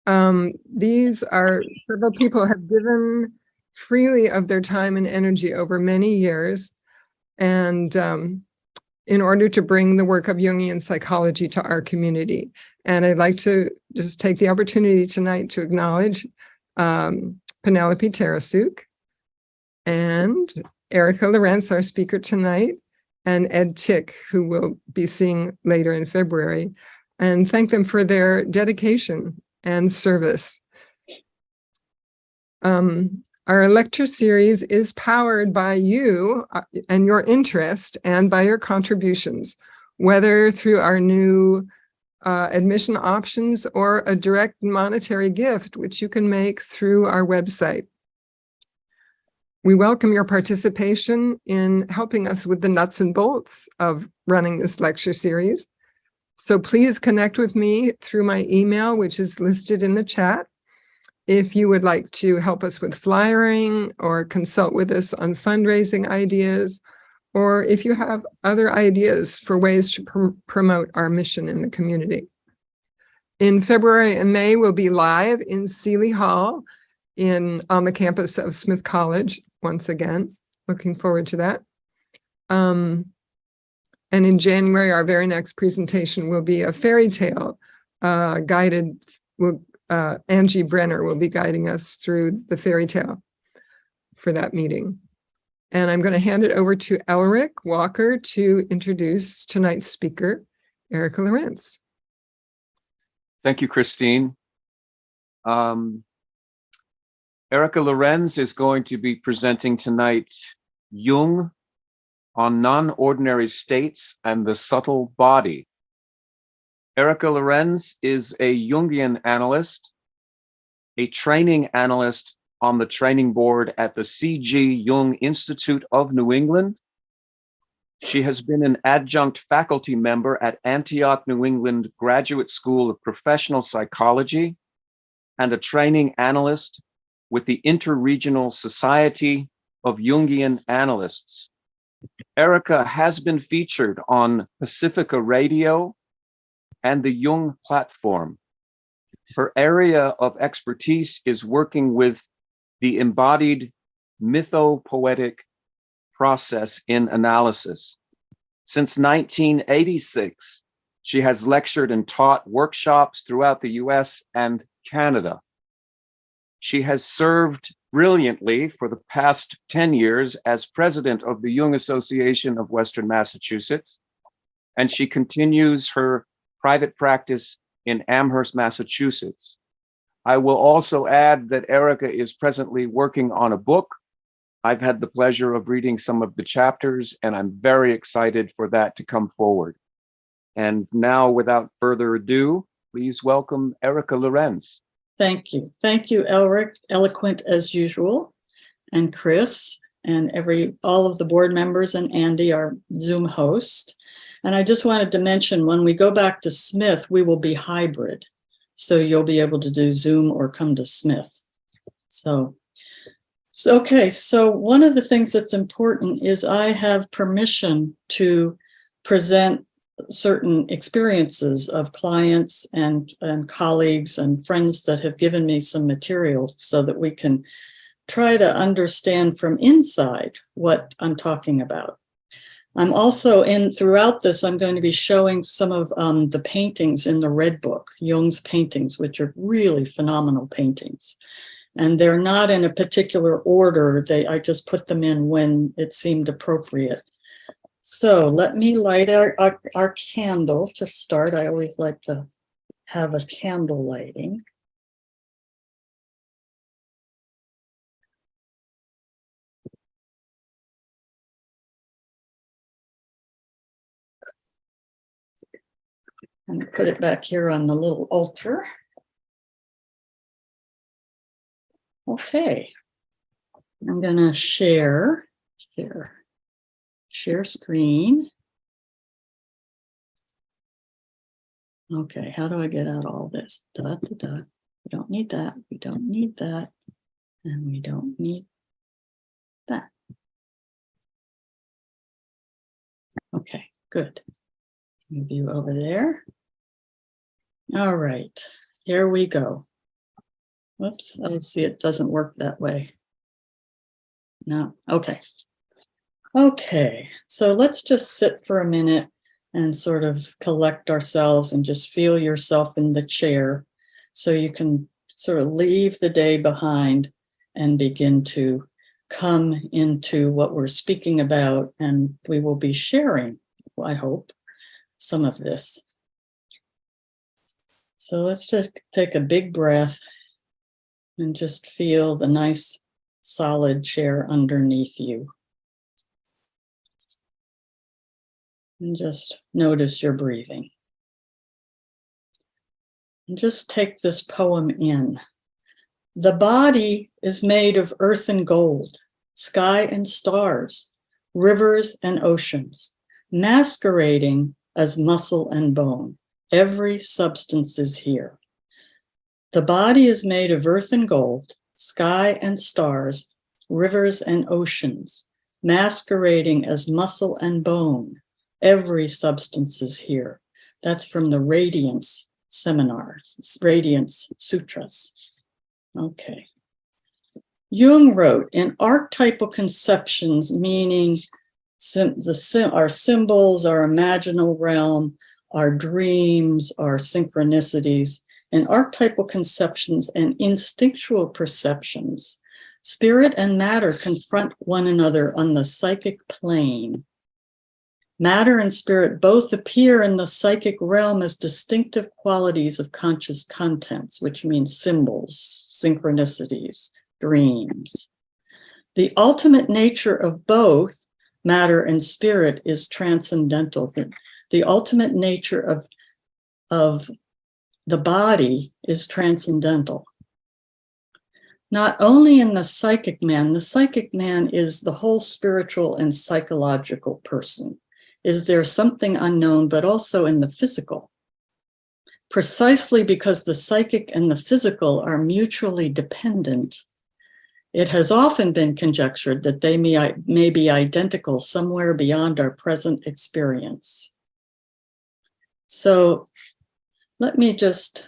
These are several people have given freely of their time and energy over many years, and in order to bring the work of Jungian psychology to our community. And I'd like to just take the opportunity tonight to acknowledge Penelope Tarasuk and Erica Lorentz, our speaker tonight, and Ed Tick, who we'll be seeing later in February, and thank them for their dedication and service. Our lecture series is powered by you and your interest and by your contributions, whether through our new admission options or a direct monetary gift, which you can make through our website. We welcome your participation in helping us with the nuts and bolts of running this lecture series. So please connect with me through my email, which is listed in the chat, if you would like to help us with flyering or consult with us on fundraising ideas, or if you have other ideas for ways to promote our mission in the community. In February and May, we'll be live in Seeley Hall on the campus of Smith College once again. Looking forward to that. And in January, our very next presentation will be a fairy tale guided. Angie Brenner will be guiding us through the fairy tale for that meeting. And I'm going to hand it over to Elric Walker to introduce tonight's speaker, Erica Lorentz. Thank you, Christine. Erica Lorentz is going to be presenting tonight Jung on Non-Ordinary States and the Subtle Body. Erica Lorentz is a Jungian analyst, a training analyst on the training board at the C.G. Jung Institute of New England. She has been an adjunct faculty member at Antioch, New England Graduate School of Professional Psychology and a training analyst with the Interregional Society of Jungian Analysts. Erica has been featured on Pacifica Radio and the Jung Platform. Her area of expertise is working with the embodied mythopoetic process in analysis. Since 1986, she has lectured and taught workshops throughout the US and Canada. She has served brilliantly for the past 10 years as president of the Jung Association of Western Massachusetts, and she continues her private practice in Amherst, Massachusetts. I will also add that Erica is presently working on a book. I've had the pleasure of reading some of the chapters, and I'm very excited for that to come forward. And now, without further ado, please welcome Erica Lorentz. Thank you. Thank you, Elric, eloquent as usual, and Chris, and all of the board members, and Andy, our Zoom host. And I just wanted to mention, when we go back to Smith, we will be hybrid. So you'll be able to do Zoom or come to Smith. Okay, so one of the things that's important is I have permission to present certain experiences of clients and colleagues and friends that have given me some material so that we can try to understand from inside what I'm talking about. I'm also throughout this, I'm going to be showing some of the paintings in the Red Book, Jung's paintings, which are really phenomenal paintings. And they're not in a particular order. I just put them in when it seemed appropriate. So let me light our candle to start. I always like to have a candle lighting. And put it back here on the little altar. Okay, I'm gonna share screen. Okay, how do I get out all this? We don't need that, we don't need that, and we don't need that. Okay, good. Move you over there. All right, here we go. Whoops, I see it doesn't work that way. No, okay. Okay, so let's just sit for a minute and sort of collect ourselves and just feel yourself in the chair so you can sort of leave the day behind and begin to come into what we're speaking about, and we will be sharing, I hope, some of this. So let's just take a big breath and just feel the nice solid chair underneath you. And just notice your breathing. And just take this poem in. The body is made of earth and gold, sky and stars, rivers and oceans, masquerading as muscle and bone. Every substance is here. The body is made of earth and gold, sky and stars, rivers and oceans, masquerading as muscle and bone. Every substance is here. That's from the Radiance seminars, Radiance Sutras. Okay. Jung wrote, in archetypal conceptions, meaning our symbols, our imaginal realm, our dreams, our synchronicities, in archetypal conceptions and instinctual perceptions, spirit and matter confront one another on the psychic plane. Matter and spirit both appear in the psychic realm as distinctive qualities of conscious contents, which means symbols, synchronicities, dreams. The ultimate nature of both matter and spirit is transcendental. The ultimate nature of the body is transcendental. Not only in the psychic man is the whole spiritual and psychological person. Is there something unknown, but also in the physical? Precisely because the psychic and the physical are mutually dependent, it has often been conjectured that they may be identical somewhere beyond our present experience. So let me just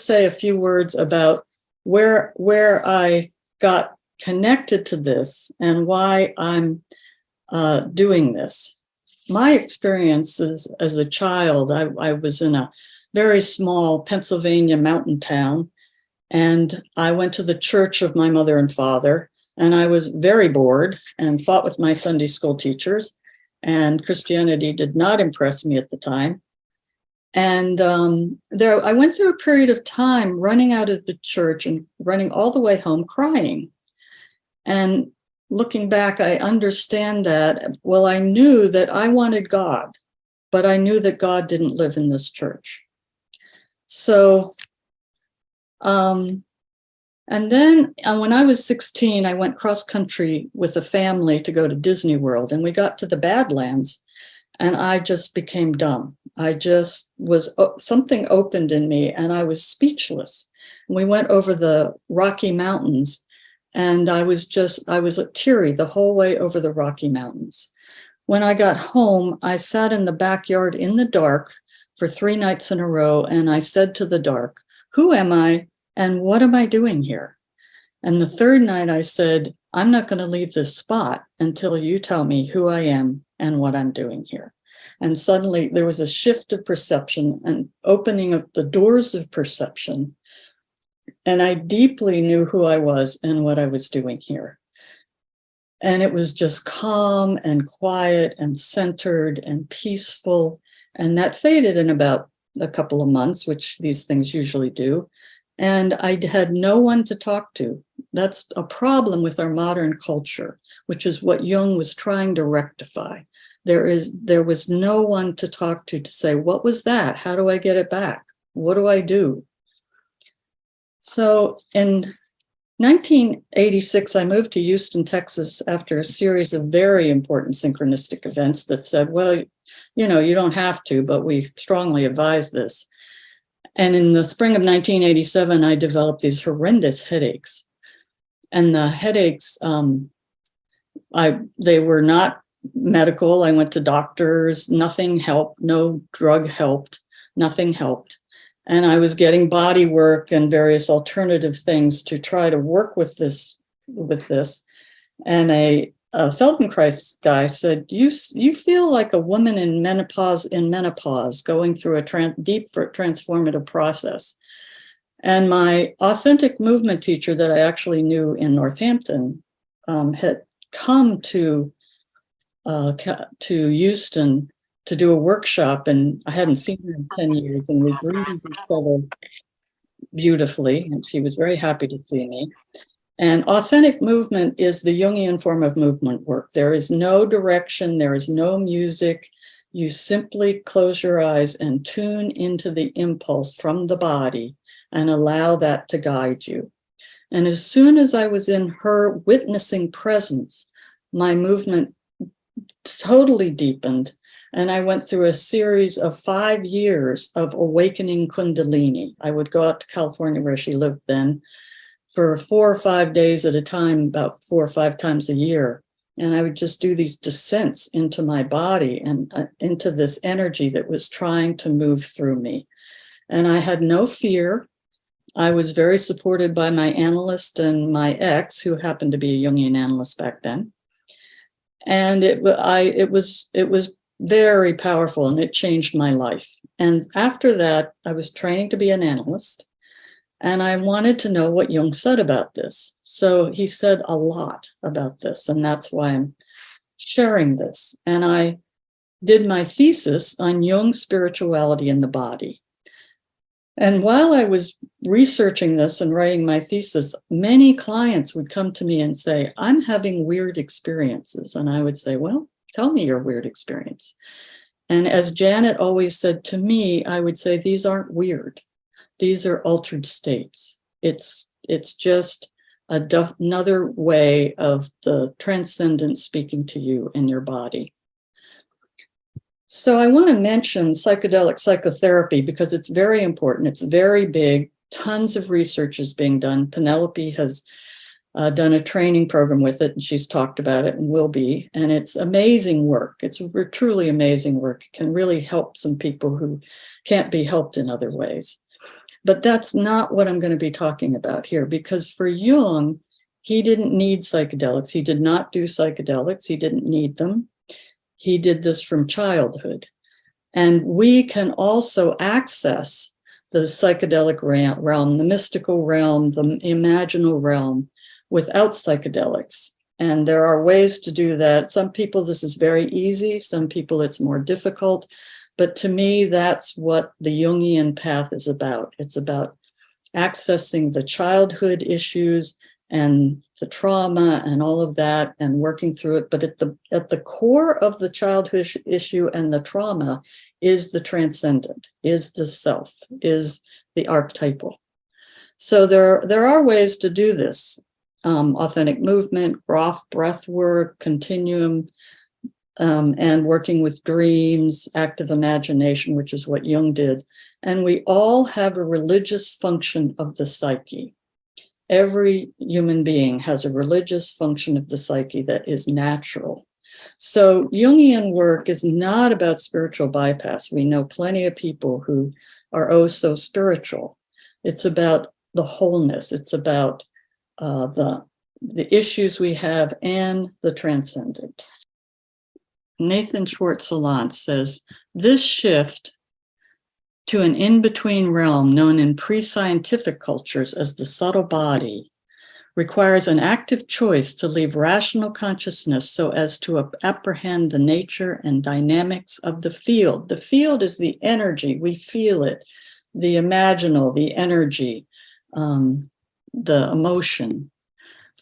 say a few words about where I got connected to this and why I'm doing this. My experiences as a child, I was in a very small Pennsylvania mountain town, and I went to the church of my mother and father, and I was very bored and fought with my Sunday school teachers, and Christianity did not impress me at the time. And I went through a period of time running out of the church and running all the way home crying. And looking back, I understand that, well, I knew that I wanted God, but I knew that God didn't live in this church. So, and then when I was 16, I went cross country with a family to go to Disney World, and we got to the Badlands, and I just became dumb. Something opened in me, and I was speechless. We went over the Rocky Mountains, and I was teary the whole way over the Rocky Mountains. When I got home, I sat in the backyard in the dark for 3 nights in a row, and I said to the dark, who am I and what am I doing here? And the third night I said, I'm not going to leave this spot until you tell me who I am and what I'm doing here. And suddenly there was a shift of perception and opening of the doors of perception. And I deeply knew who I was and what I was doing here. And it was just calm and quiet and centered and peaceful. And that faded in about a couple of months, which these things usually do. And I had no one to talk to. That's a problem with our modern culture, which is what Jung was trying to rectify. There was no one to talk to say, what was that? How do I get it back? What do I do? So in 1986, I moved to Houston, Texas, after a series of very important synchronistic events that said, well, you don't have to, but we strongly advise this. And in the spring of 1987, I developed these horrendous headaches. And the headaches, they were not medical. I went to doctors, nothing helped, no drug helped, nothing helped. And I was getting body work and various alternative things to try to work with this. And a Feldenkrais guy said, you feel like a woman in menopause going through a deep transformative process. And my authentic movement teacher that I actually knew in Northampton had come to Houston to do a workshop, and I hadn't seen her in 10 years, and we greeted each other beautifully, and she was very happy to see me. And authentic movement is the Jungian form of movement work. There is no direction, there is no music. You simply close your eyes and tune into the impulse from the body and allow that to guide you. And as soon as I was in her witnessing presence, my movement totally deepened. And I went through a series of 5 years of awakening Kundalini. I would go out to California, where she lived then, for 4 or 5 days at a time, about 4 or 5 times a year. And I would just do these descents into my body and into this energy that was trying to move through me. And I had no fear. I was very supported by my analyst and my ex, who happened to be a Jungian analyst back then. And it was very powerful, and it changed my life. And after that, I was training to be an analyst, and I wanted to know what Jung said about this. So he said a lot about this, and that's why I'm sharing this. And I did my thesis on Jung's spirituality in the body. And while I was researching this and writing my thesis, many clients would come to me and say, I'm having weird experiences. And I would say, well, tell me your weird experience. And as Janet always said to me, I would say, these aren't weird. These are altered states. It's just another way of the transcendent speaking to you in your body. So I want to mention psychedelic psychotherapy because it's very important. It's very big. Tons of research is being done. Penelope has done a training program with it, and she's talked about it and will be. And it's amazing work. It's truly amazing work. It can really help some people who can't be helped in other ways. But that's not what I'm going to be talking about here, because for Jung, he didn't need psychedelics. He did not do psychedelics. He didn't need them. He did this from childhood. And we can also access the psychedelic realm, the mystical realm, the imaginal realm without psychedelics. And there are ways to do that. Some people, this is very easy. Some people, it's more difficult. But to me, that's what the Jungian path is about. It's about accessing the childhood issues and the trauma and all of that and working through it. But at the core of the childhood issue and the trauma is the transcendent, is the self, is the archetypal. So there are ways to do this. Authentic movement, breath work, continuum, and working with dreams, active imagination, which is what Jung did. And we all have a religious function of the psyche. Every human being has a religious function of the psyche that is natural. So Jungian work is not about spiritual bypass. We know plenty of people who are oh so spiritual. It's about the wholeness. It's about the issues we have and the transcendent. Nathan Schwartz-Salant says, this shift to an in-between realm known in pre-scientific cultures as the subtle body requires an active choice to leave rational consciousness so as to apprehend the nature and dynamics of the field. The field is the energy, we feel it, the imaginal, the energy, the emotion.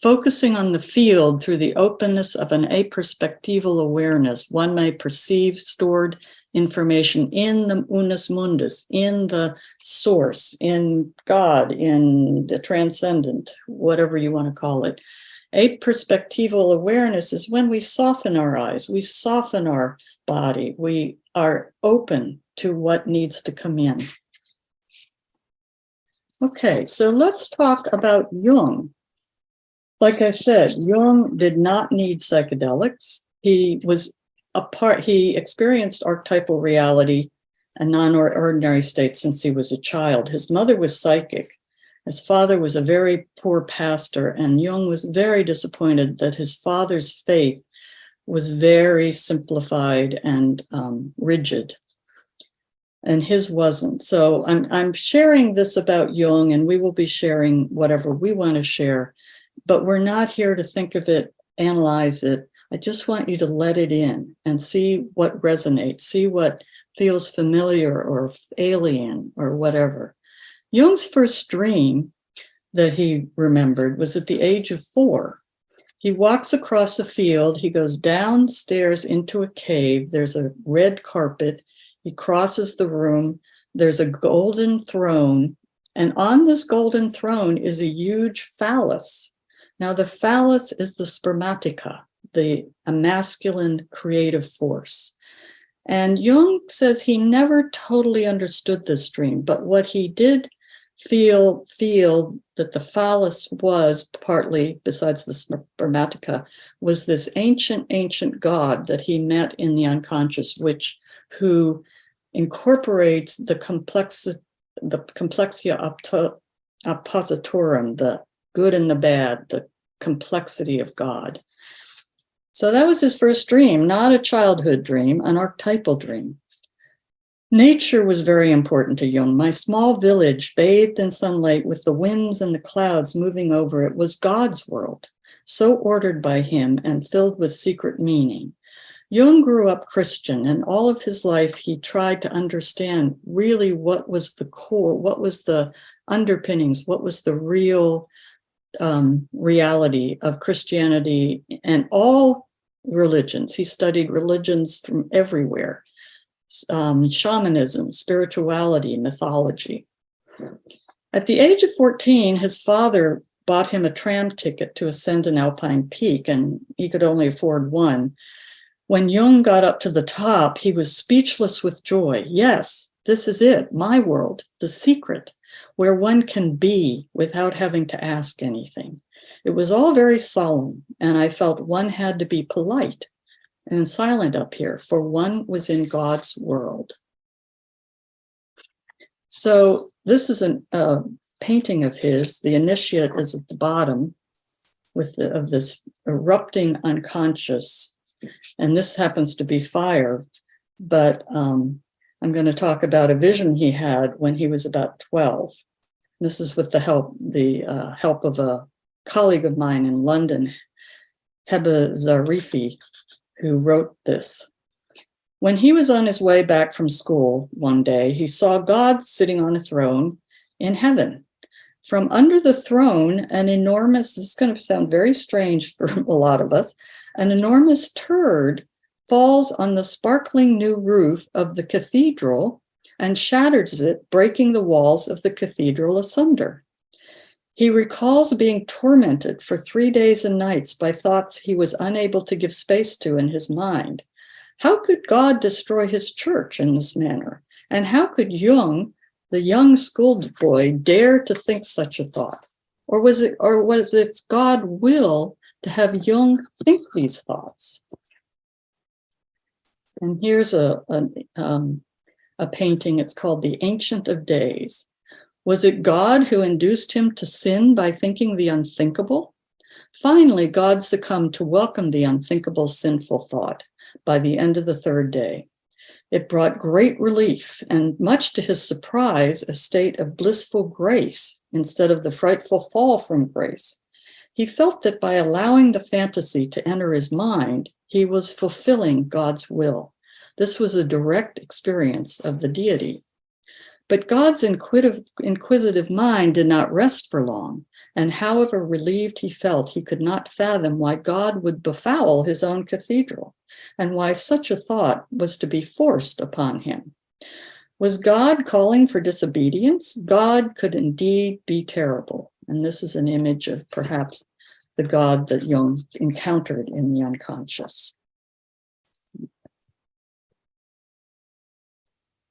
Focusing on the field through the openness of an aperspectival awareness, one may perceive stored information in the unus mundus, in the source, in God, in the transcendent, whatever you want to call it. Aperspectival awareness is when we soften our eyes, we soften our body, we are open to what needs to come in. Okay, so let's talk about Jung. Like I said, Jung did not need psychedelics. He experienced archetypal reality a non-ordinary state since he was a child. His mother was psychic. His father was a very poor pastor, and Jung was very disappointed that his father's faith was very simplified and rigid, and his wasn't. So I'm sharing this about Jung, and we will be sharing whatever we want to share, but we're not here to think of it, analyze it. I just want you to let it in and see what resonates, see what feels familiar or alien or whatever. Jung's first dream that he remembered was at the age of 4. He walks across a field. He goes downstairs into a cave. There's a red carpet. He crosses the room. There's a golden throne. And on this golden throne is a huge phallus. Now, the phallus is the spermatica, a masculine creative force. And Jung says he never totally understood this dream, but what he did feel that the phallus was partly, besides the spermatica, was this ancient god that he met in the unconscious, who incorporates the complexia oppositorum, the good and the bad, the complexity of God. So that was his first dream, not a childhood dream, an archetypal dream. Nature was very important to Jung. My small village, bathed in sunlight with the winds and the clouds moving over it, was God's world, so ordered by him and filled with secret meaning. Jung grew up Christian, and all of his life he tried to understand really what was the core, what was the underpinnings, what was the real reality of Christianity and all religions. He studied religions from everywhere. Shamanism, spirituality, mythology. At the age of 14, his father bought him a tram ticket to ascend an alpine peak, and he could only afford one. When Jung got up to the top, he was speechless with joy. Yes, this is it, my world, the secret, where one can be without having to ask anything. It was all very solemn, and I felt one had to be polite and silent up here, for one was in God's world. So this is a painting of his. The initiate is at the bottom of this erupting unconscious, and this happens to be fire, but I'm going to talk about a vision he had when he was about 12. This is with the help of a colleague of mine in London, Heba Zarifi, who wrote this. When he was on his way back from school one day, he saw God sitting on a throne in heaven. From under the throne, an enormous, this is going to sound very strange for a lot of us, an enormous turd falls on the sparkling new roof of the cathedral and shatters it, breaking the walls of the cathedral asunder. He recalls being tormented for 3 days and nights by thoughts he was unable to give space to in his mind. How could God destroy his church in this manner? And how could Jung, the young schoolboy, dare to think such a thought? Or was it God's will to have Jung think these thoughts? And here's a painting. It's called The Ancient of Days. Was it God who induced him to sin by thinking the unthinkable? Finally, God succumbed to welcome the unthinkable sinful thought by the end of the 3rd day. It brought great relief and, much to his surprise, a state of blissful grace instead of the frightful fall from grace. He felt that by allowing the fantasy to enter his mind, he was fulfilling God's will. This was a direct experience of the deity. But God's inquisitive mind did not rest for long, and however relieved he felt, he could not fathom why God would befoul his own cathedral, and why such a thought was to be forced upon him. Was God calling for disobedience? God could indeed be terrible. And this is an image of perhaps the God that Jung encountered in the unconscious.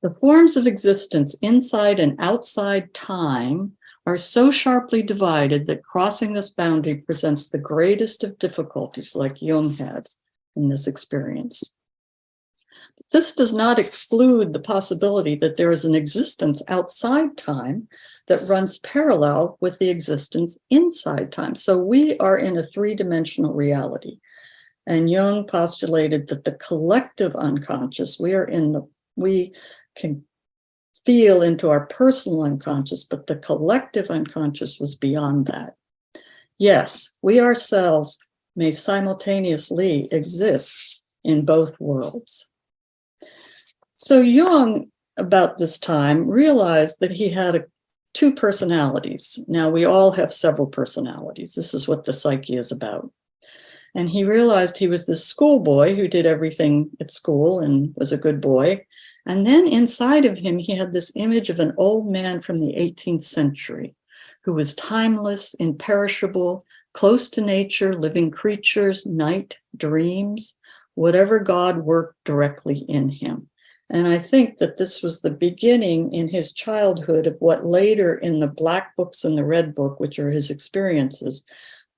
The forms of existence inside and outside time are so sharply divided that crossing this boundary presents the greatest of difficulties, like Jung had in this experience. This does not exclude the possibility that there is an existence outside time that runs parallel with the existence inside time. So we are in a three-dimensional reality. And Jung postulated that the collective unconscious, we can feel into our personal unconscious, but the collective unconscious was beyond that. Yes, we ourselves may simultaneously exist in both worlds. So Jung, about this time, realized that he had two personalities. Now, we all have several personalities. This is what the psyche is about. And he realized he was this schoolboy who did everything at school and was a good boy. And then inside of him, he had this image of an old man from the 18th century who was timeless, imperishable, close to nature, living creatures, night, dreams, whatever God worked directly in him. And I think that this was the beginning in his childhood of what later in the Black Books and the Red Book, which are his experiences,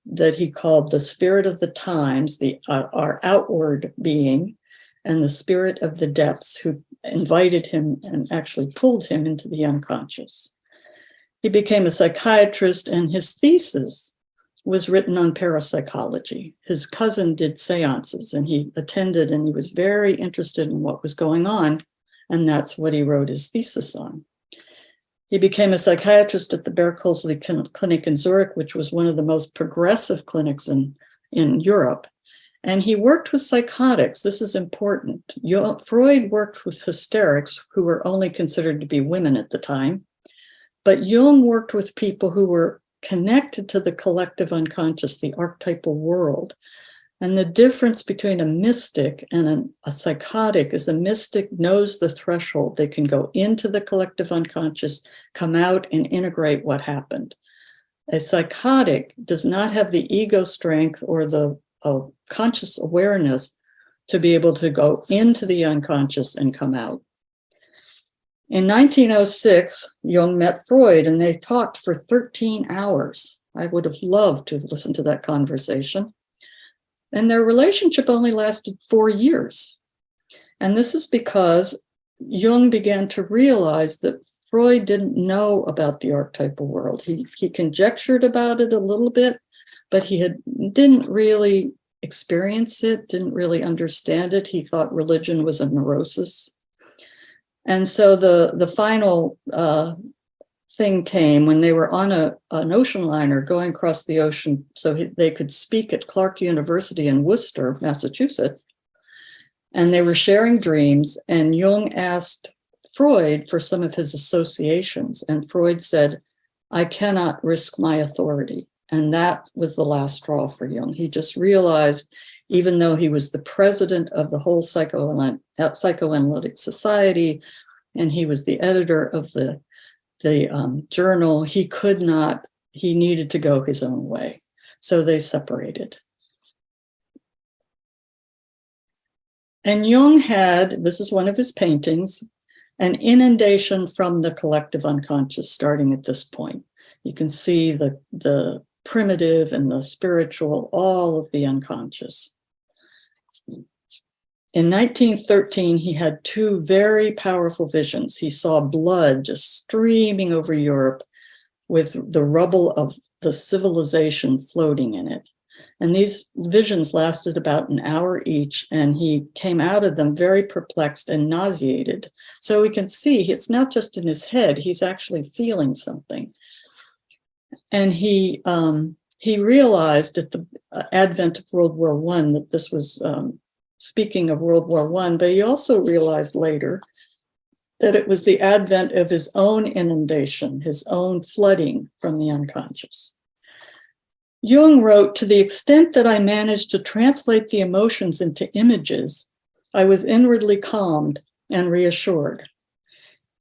that he called the spirit of the times, our outward being, and the spirit of the depths, who invited him and actually pulled him into the unconscious. He became a psychiatrist, and his thesis was written on parapsychology. His cousin did seances, and he attended, and he was very interested in what was going on, and that's what he wrote his thesis on. He became a psychiatrist at the Berkeley Clinic in Zurich, which was one of the most progressive clinics in Europe. And he worked with psychotics. This is important. Freud worked with hysterics, who were only considered to be women at the time. But Jung worked with people who were connected to the collective unconscious, the archetypal world. And the difference between a mystic and a psychotic is a mystic knows the threshold. They can go into the collective unconscious, come out, and integrate what happened. A psychotic does not have the ego strength or the conscious awareness to be able to go into the unconscious and come out. In 1906, Jung met Freud, and they talked for 13 hours. I would have loved to have listened to that conversation. And their relationship only lasted 4 years. And this is because Jung began to realize that Freud didn't know about the archetypal world. He conjectured about it a little bit, but he didn't really experience it, didn't really understand it. He thought religion was a neurosis. And so the final thing came when they were on an ocean liner going across the ocean so they could speak at Clark University in Worcester, Massachusetts. And they were sharing dreams, and Jung asked Freud for some of his associations. And Freud said, "I cannot risk my authority." And that was the last straw for Jung. He just realized, even though he was the president of the whole psychoanalytic society, and he was the editor of the journal, he needed to go his own way. So they separated. And Jung had, this is one of his paintings, an inundation from the collective unconscious starting at this point. You can see the primitive and the spiritual, all of the unconscious. In 1913, he had two very powerful visions. He saw blood just streaming over Europe with the rubble of the civilization floating in it. And these visions lasted about an hour each, and he came out of them very perplexed and nauseated. So we can see it's not just in his head, he's actually feeling something. And he realized at the advent of World War I that this was speaking of World War I, but he also realized later that it was the advent of his own inundation, his own flooding from the unconscious. Jung wrote, "To the extent that I managed to translate the emotions into images, I was inwardly calmed and reassured."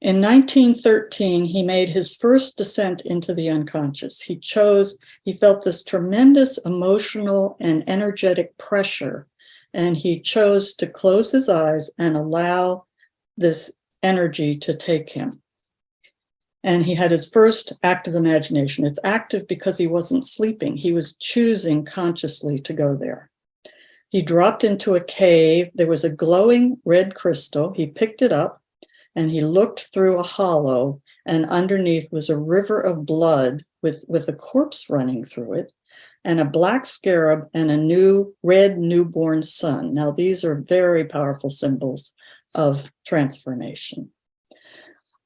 In 1913, he made his first descent into the unconscious. He felt this tremendous emotional and energetic pressure, and he chose to close his eyes and allow this energy to take him. And he had his first active imagination. It's active because he wasn't sleeping. He was choosing consciously to go there. He dropped into a cave. There was a glowing red crystal. He picked it up and he looked through a hollow, and underneath was a river of blood with a corpse running through it, and a black scarab and a new red newborn sun. Now, these are very powerful symbols of transformation.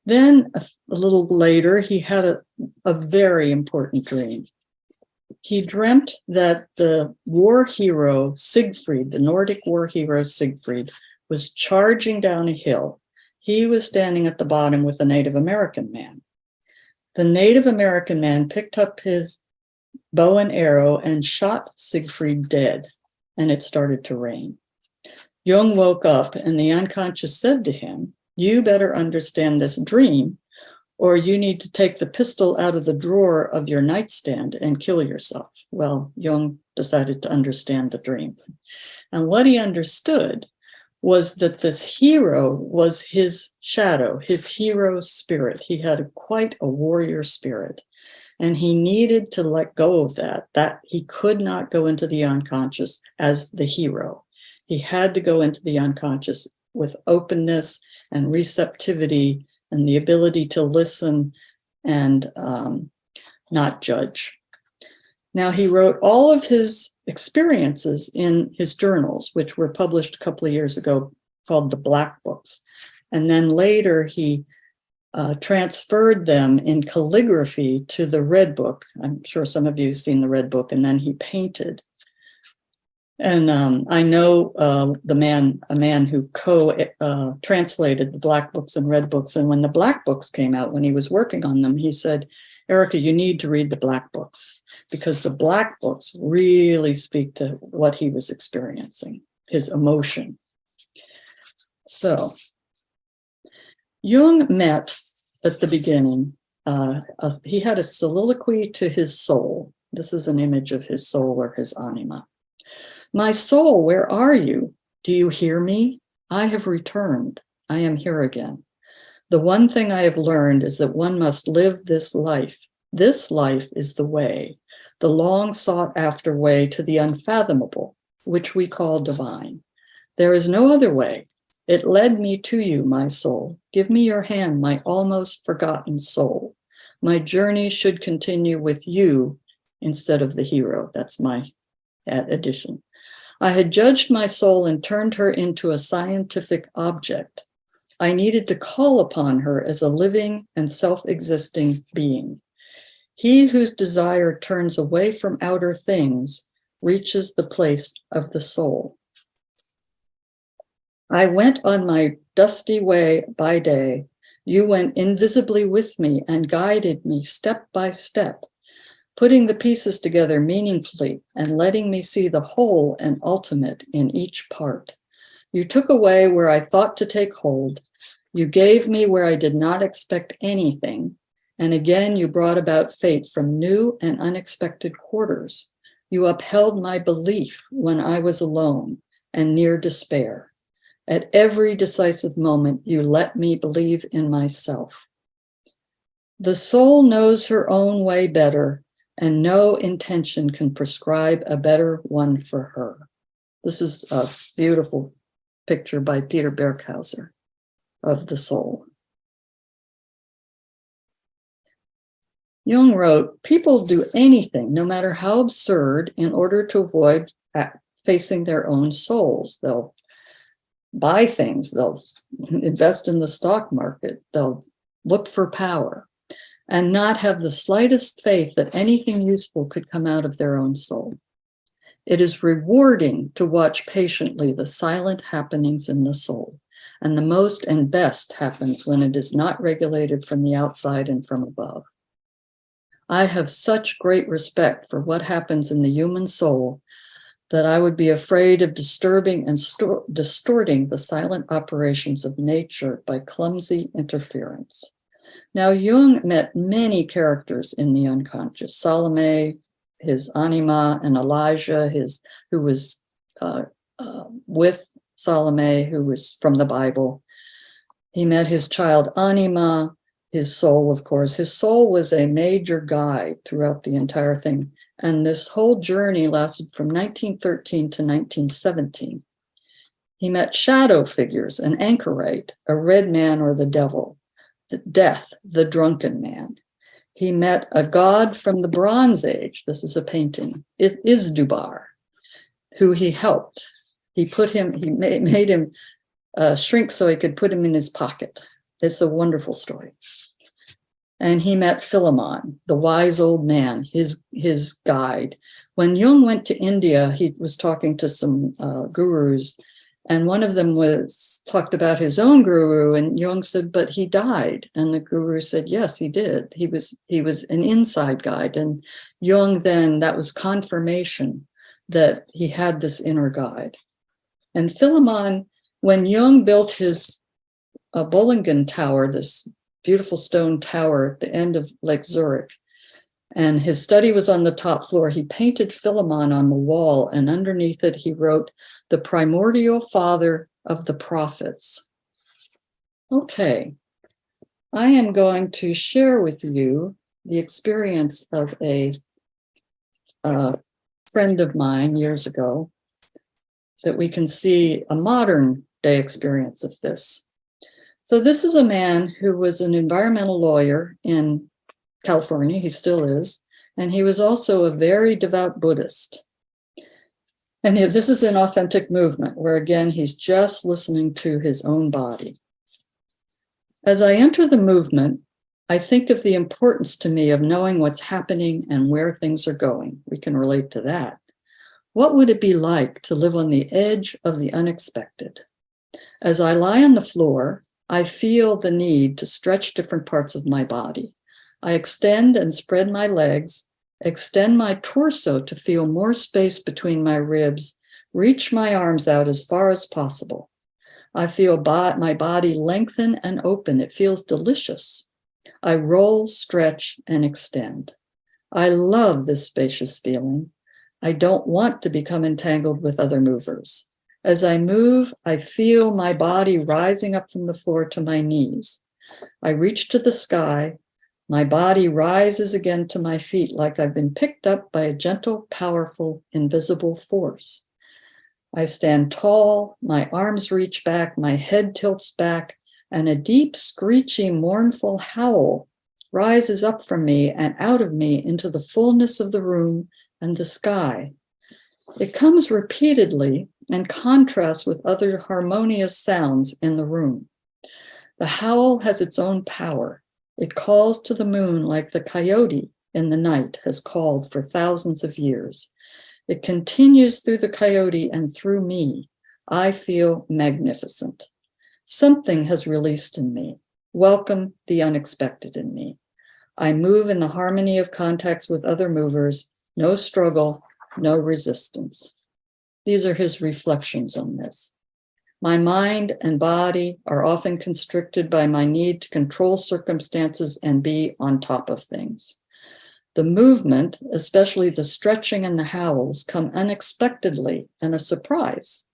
Then a little later, he had a very important dream. He dreamt that the war hero Siegfried, the Nordic war hero Siegfried, was charging down a hill. He was standing at the bottom with a Native American man. The Native American man picked up his bow and arrow and shot Siegfried dead, and it started to rain. Jung woke up, and the unconscious said to him, "You better understand this dream, or you need to take the pistol out of the drawer of your nightstand and kill yourself." Well, Jung decided to understand the dream. And what he understood was that this hero was his shadow, his hero spirit. He had quite a warrior spirit, and he needed to let go of that he could not go into the unconscious as the hero. He had to go into the unconscious with openness and receptivity and the ability to listen and not judge. Now, he wrote all of his experiences in his journals, which were published a couple of years ago, called the Black Books. And then later he transferred them in calligraphy to the Red Book. I'm sure some of you have seen the Red Book, and then he painted. And I know a man who translated the Black Books and Red Books. And when the Black Books came out, when he was working on them, he said, "Erica, you need to read the Black Books, because the Black Books really speak to what he was experiencing, his emotion." So Jung met at the beginning, he had a soliloquy to his soul. This is an image of his soul or his anima. "My soul, where are you? Do you hear me? I have returned. I am here again. The one thing I have learned is that one must live this life. This life is the way, the long sought after way to the unfathomable, which we call divine. There is no other way. It led me to you, my soul. Give me your hand, my almost forgotten soul. My journey should continue with you instead of the hero." That's my addition. "I had judged my soul and turned her into a scientific object. I needed to call upon her as a living and self-existing being. He whose desire turns away from outer things reaches the place of the soul. I went on my dusty way by day. You went invisibly with me and guided me step by step, putting the pieces together meaningfully and letting me see the whole and ultimate in each part. You took away where I thought to take hold. You gave me where I did not expect anything. And again, you brought about fate from new and unexpected quarters. You upheld my belief when I was alone and near despair. At every decisive moment, you let me believe in myself. The soul knows her own way better, and no intention can prescribe a better one for her." This is a beautiful picture by Peter Berghauser of the soul. Jung wrote, "People do anything, no matter how absurd, in order to avoid facing their own souls. They'll buy things, they'll invest in the stock market, they'll look for power, and not have the slightest faith that anything useful could come out of their own soul. It is rewarding to watch patiently the silent happenings in the soul, and the most and best happens when it is not regulated from the outside and from above. I have such great respect for what happens in the human soul that I would be afraid of disturbing and distorting the silent operations of nature by clumsy interference." Now, Jung met many characters in the unconscious. Salome, his anima, and Elijah, who was with Salome, who was from the Bible. He met his child anima, his soul, of course. His soul was a major guide throughout the entire thing. And this whole journey lasted from 1913 to 1917. He met shadow figures, an anchorite, a red man or the devil, the death, the drunken man. He met a god from the Bronze Age. This is a painting, Izdubar, who he helped. He made him shrink so he could put him in his pocket. It's a wonderful story. And he met Philemon, the wise old man, his guide. When Jung went to India, he was talking to some gurus, and one of them talked about his own guru, and Jung said, but he died. And the guru said, yes, he did. He was an inside guide. And Jung then, that was confirmation that he had this inner guide. And Philemon, when Jung built his Bollingen Tower, this beautiful stone tower at the end of Lake Zurich, and his study was on the top floor, he painted Philemon on the wall, and underneath it he wrote, the primordial father of the prophets. Okay, I am going to share with you the experience of a friend of mine years ago, that we can see a modern day experience of this. So this is a man who was an environmental lawyer in California, he still is, and he was also a very devout Buddhist. And this is an authentic movement where, again, he's just listening to his own body. As I enter the movement, I think of the importance to me of knowing what's happening and where things are going. We can relate to that. What would it be like to live on the edge of the unexpected? As I lie on the floor, I feel the need to stretch different parts of my body. I extend and spread my legs, extend my torso to feel more space between my ribs, reach my arms out as far as possible. I feel my body lengthen and open. It feels delicious. I roll, stretch, and extend. I love this spacious feeling. I don't want to become entangled with other movers. As I move, I feel my body rising up from the floor to my knees. I reach to the sky. My body rises again to my feet like I've been picked up by a gentle, powerful, invisible force. I stand tall, my arms reach back, my head tilts back, and a deep, screechy, mournful howl rises up from me and out of me into the fullness of the room and the sky. It comes repeatedly and contrasts with other harmonious sounds in the room. The howl has its own power. It calls to the moon like the coyote in the night has called for thousands of years. It continues through the coyote and through me. I feel magnificent. Something has released in me. Welcome the unexpected in me. I move in the harmony of contacts with other movers. No struggle, no resistance. These are his reflections on this. My mind and body are often constricted by my need to control circumstances and be on top of things. The movement, especially the stretching and the howls, come unexpectedly and a surprise.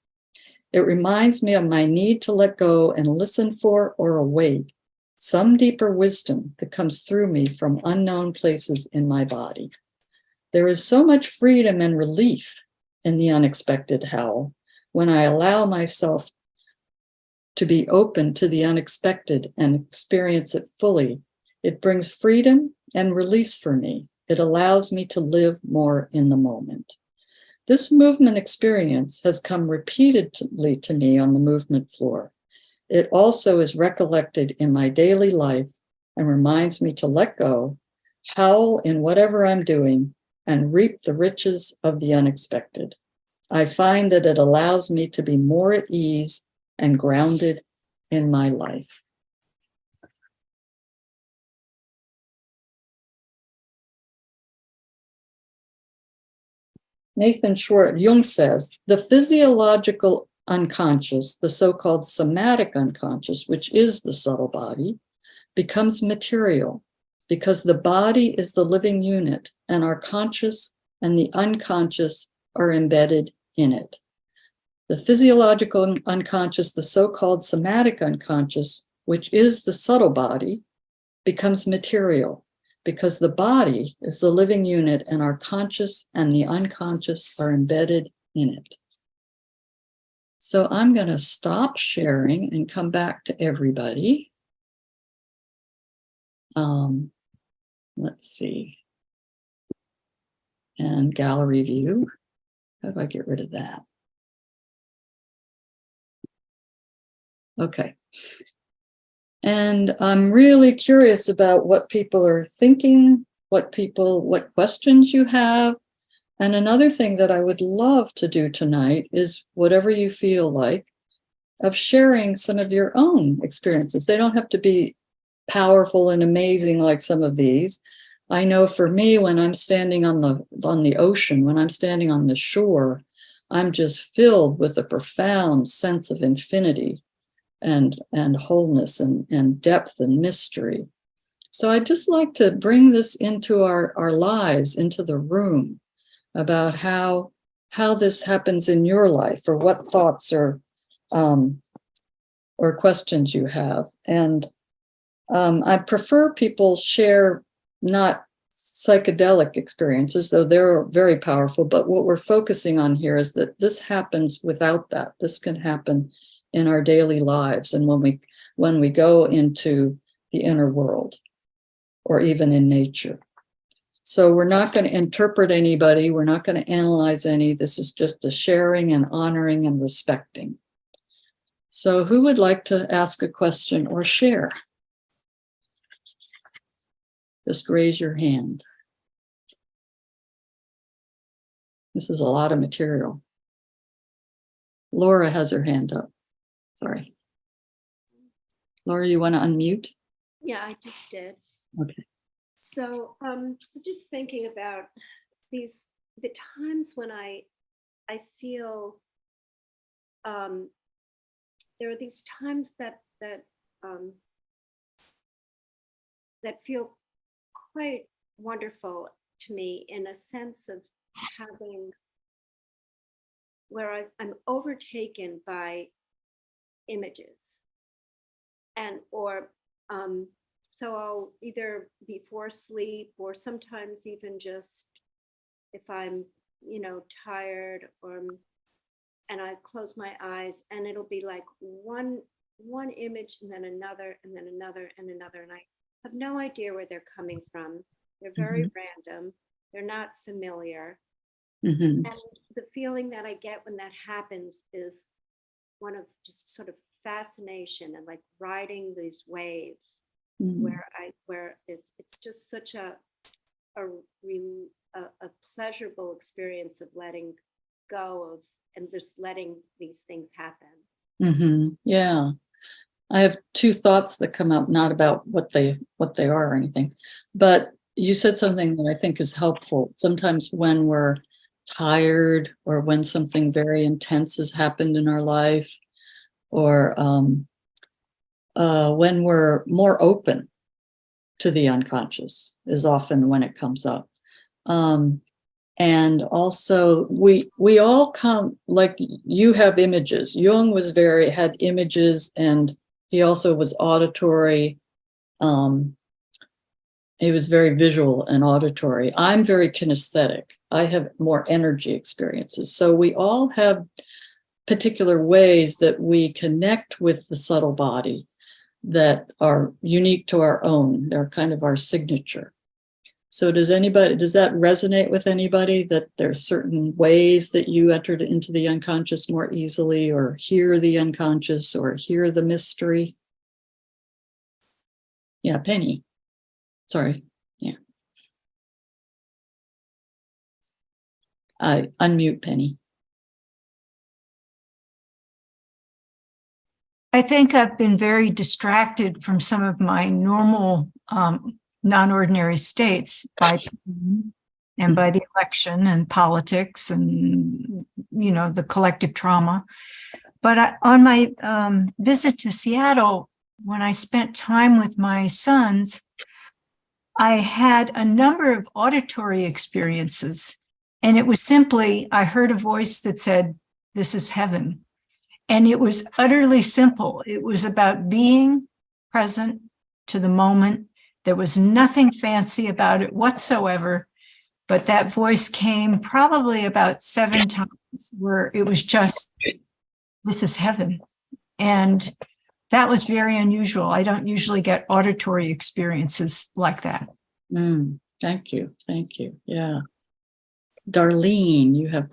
It reminds me of my need to let go and listen for or await some deeper wisdom that comes through me from unknown places in my body. There is so much freedom and relief in the unexpected howl when I allow myself to be open to the unexpected and experience it fully. It brings freedom and release for me. It allows me to live more in the moment. This movement experience has come repeatedly to me on the movement floor. It also is recollected in my daily life and reminds me to let go, howl in whatever I'm doing, and reap the riches of the unexpected. I find that it allows me to be more at ease and grounded in my life. Nathan Schwartz, Jung says, the physiological unconscious, the so-called somatic unconscious, which is the subtle body, becomes material because the body is the living unit and our conscious and the unconscious are embedded in it. The physiological unconscious, the so-called somatic unconscious, which is the subtle body, becomes material because the body is the living unit and our conscious and the unconscious are embedded in it. So I'm going to stop sharing and come back to everybody. Let's see. And gallery view. How do I get rid of that? Okay. And I'm really curious about what people are thinking, what questions you have. And another thing that I would love to do tonight is whatever you feel like, of sharing some of your own experiences. They don't have to be powerful and amazing like some of these. I know for me, when I'm standing on the ocean, when I'm standing on the shore, I'm just filled with a profound sense of infinity and wholeness and depth and mystery. So I'd just like to bring this into our lives, into the room, about how this happens in your life, or what thoughts or questions you have. And I prefer people share not psychedelic experiences, though they're very powerful, but what we're focusing on here is that this happens without that. This can happen in our daily lives, and when we go into the inner world, or even in nature. So we're not going to interpret anybody. We're not going to analyze any. This is just a sharing and honoring and respecting. So who would like to ask a question or share? Just raise your hand. This is a lot of material. Laura has her hand up. Sorry. Laura, you want to unmute? Yeah, I just did. Okay. So I'm just thinking about the times when I feel there are these times that feel quite wonderful to me, in a sense of having, where I'm overtaken by images, so I'll either before sleep, or sometimes even just if I'm, tired, and I close my eyes, and it'll be like one image, and then another, and then another, and another, and I have no idea where they're coming from. They're very random. They're not familiar. And the feeling that I get when that happens is one of just sort of fascination and like riding these waves, where it's just such a pleasurable experience of letting go of and just letting these things happen. Yeah. I have two thoughts that come up, not about what they are or anything, but you said something that I think is helpful. Sometimes when we're tired, or when something very intense has happened in our life, or when we're more open to the unconscious, is often when it comes up. And also we all come, like you have images. Jung had images, and he also was auditory. He was very visual and auditory. I'm very kinesthetic. I have more energy experiences. So we all have particular ways that we connect with the subtle body that are unique to our own. They're kind of our signature. So does that resonate with anybody, that there's certain ways that you entered into the unconscious more easily, or hear the unconscious, or hear the mystery? Yeah, Penny. Sorry. Yeah. Unmute Penny. I think I've been very distracted from some of my normal non-ordinary states by the election and politics and, the collective trauma. But on my visit to Seattle, when I spent time with my sons, I had a number of auditory experiences. And it was simply, I heard a voice that said, "This is heaven." And it was utterly simple. It was about being present to the moment There was nothing fancy about it whatsoever, but that voice came probably about 7 times where it was just, this is heaven. And that was very unusual. I don't usually get auditory experiences like that. Thank you. Thank you. Yeah. Darlene, you have,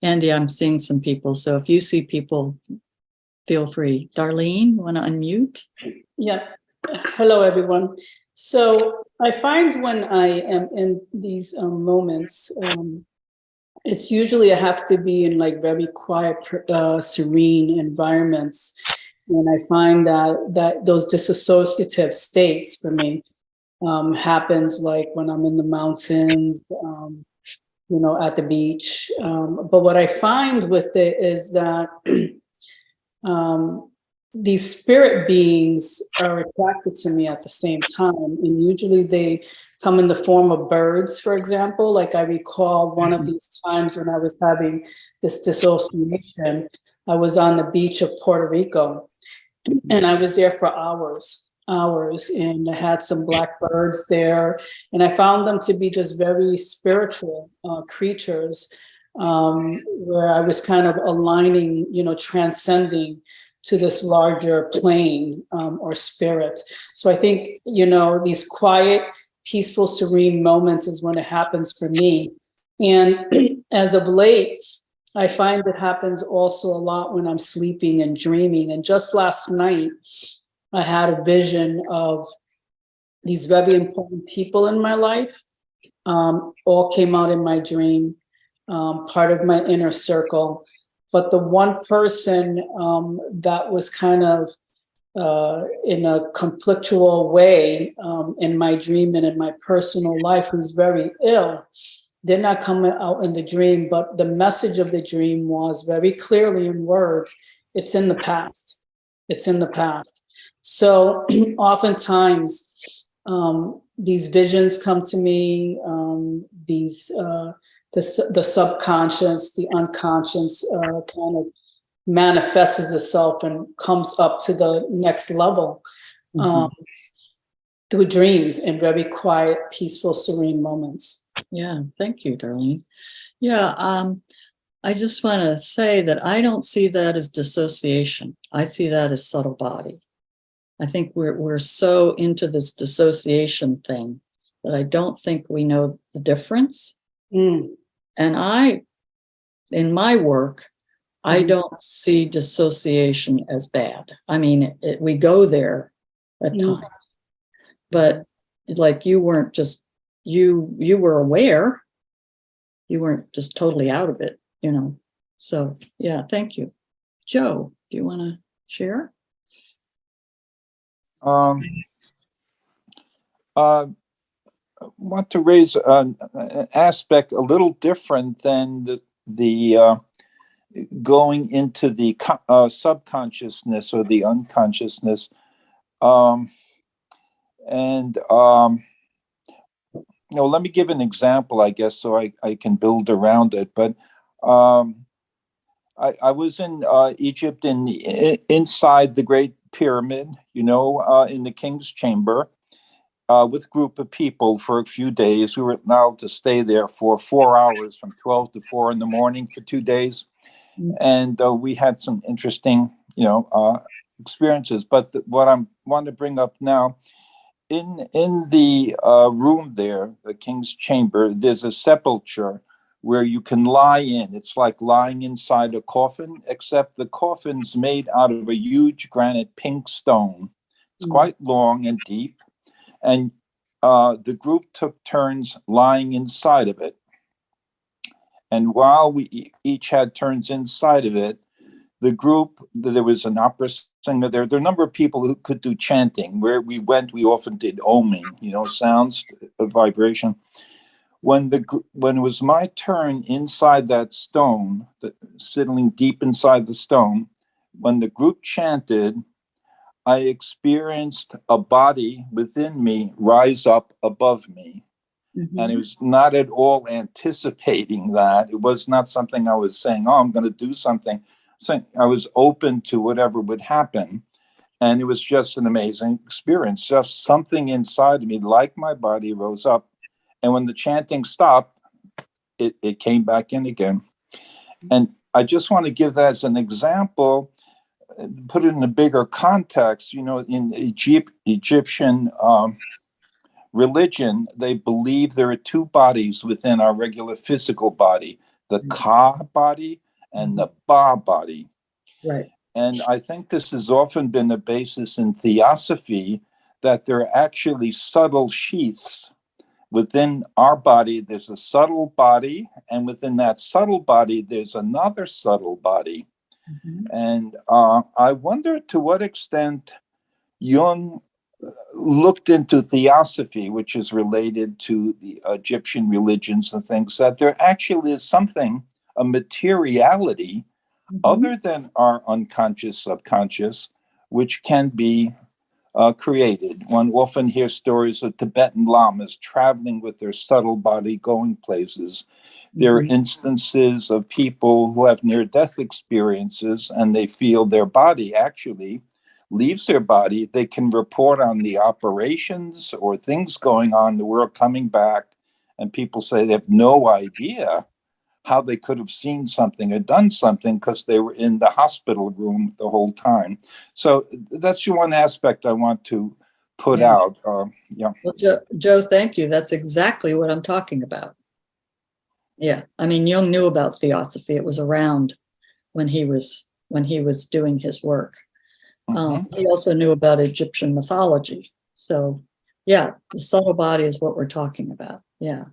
Andy, I'm seeing some people. So if you see people, feel free. Darlene, want to unmute? Yeah. Hello, everyone. So I find when I am in these moments, it's usually I have to be in like very quiet, serene environments. And I find that those disassociative states for me happens like when I'm in the mountains, at the beach. But what I find with it is that these spirit beings are attracted to me at the same time. And usually they come in the form of birds, for example. Like I recall one of these times when I was having this dissociation, I was on the beach of Puerto Rico and I was there for hours, and I had some black birds there. And I found them to be just very spiritual creatures where I was kind of aligning, transcending to this larger plane or spirit. So I think, these quiet, peaceful, serene moments is when it happens for me. And as of late, I find it happens also a lot when I'm sleeping and dreaming. And just last night, I had a vision of these very important people in my life, all came out in my dream, part of my inner circle. But the one person that was kind of in a conflictual way in my dream and in my personal life, who's very ill, did not come out in the dream, but the message of the dream was very clearly in words, it's in the past. It's in the past. So oftentimes these visions come to me, the subconscious, the unconscious kind of manifests itself and comes up to the next level through dreams and very quiet, peaceful, serene moments. Yeah, thank you, Darlene. Yeah, I just want to say that I don't see that as dissociation. I see that as subtle body. I think we're so into this dissociation thing that I don't think we know the difference. And in my work, I don't see dissociation as bad. I mean, we go there at times, but like you weren't just, you were aware, you weren't just totally out of it, So yeah, thank you. Joe, do you want to share? Want to raise an aspect a little different than the going into the subconsciousness or the unconsciousness, let me give an example, I guess, so I can build around it. But I was in Egypt inside the Great Pyramid, in the King's Chamber, with a group of people for a few days. We were allowed to stay there for 4 hours, from 12 to 4 in the morning for 2 days. And we had some interesting, experiences. But what I want to bring up now, in the room there, the King's Chamber, there's a sepulcher where you can lie in. It's like lying inside a coffin, except the coffin's made out of a huge granite pink stone. It's quite long and deep. And the group took turns lying inside of it. And while we each had turns inside of it, the group, there was an opera singer there. There are a number of people who could do chanting. Where we went, we often did oming, sounds of vibration. When it was my turn inside that stone, sitting deep inside the stone, when the group chanted, I experienced a body within me rise up above me. And it was not at all anticipating that. It was not something I was saying, I'm going to do something. I was open to whatever would happen. And it was just an amazing experience. Just something inside of me, like my body, rose up. And when the chanting stopped, it came back in again. And I just want to give that as an example, put it in a bigger context. You know, in Egyptian religion, they believe there are two bodies within our regular physical body, the Ka body and the Ba body. Right. And I think this has often been a basis in theosophy, that there are actually subtle sheaths within our body. There's a subtle body, and within that subtle body, there's another subtle body. And I wonder to what extent Jung looked into theosophy, which is related to the Egyptian religions and things, that there actually is something, a materiality, other than our unconscious, subconscious, which can be created. One often hears stories of Tibetan lamas traveling with their subtle body, going places. There are instances of people who have near-death experiences and they feel their body actually leaves their body. They can report on the operations or things going on in the world coming back, and people say they have no idea how they could have seen something or done something because they were in the hospital room the whole time. So that's the one aspect I want to put out. Well, Joe, thank you. That's exactly what I'm talking about. Yeah, I mean, Jung knew about theosophy. It was around when he was doing his work. He also knew about Egyptian mythology. So, yeah, the subtle body is what we're talking about. Yeah.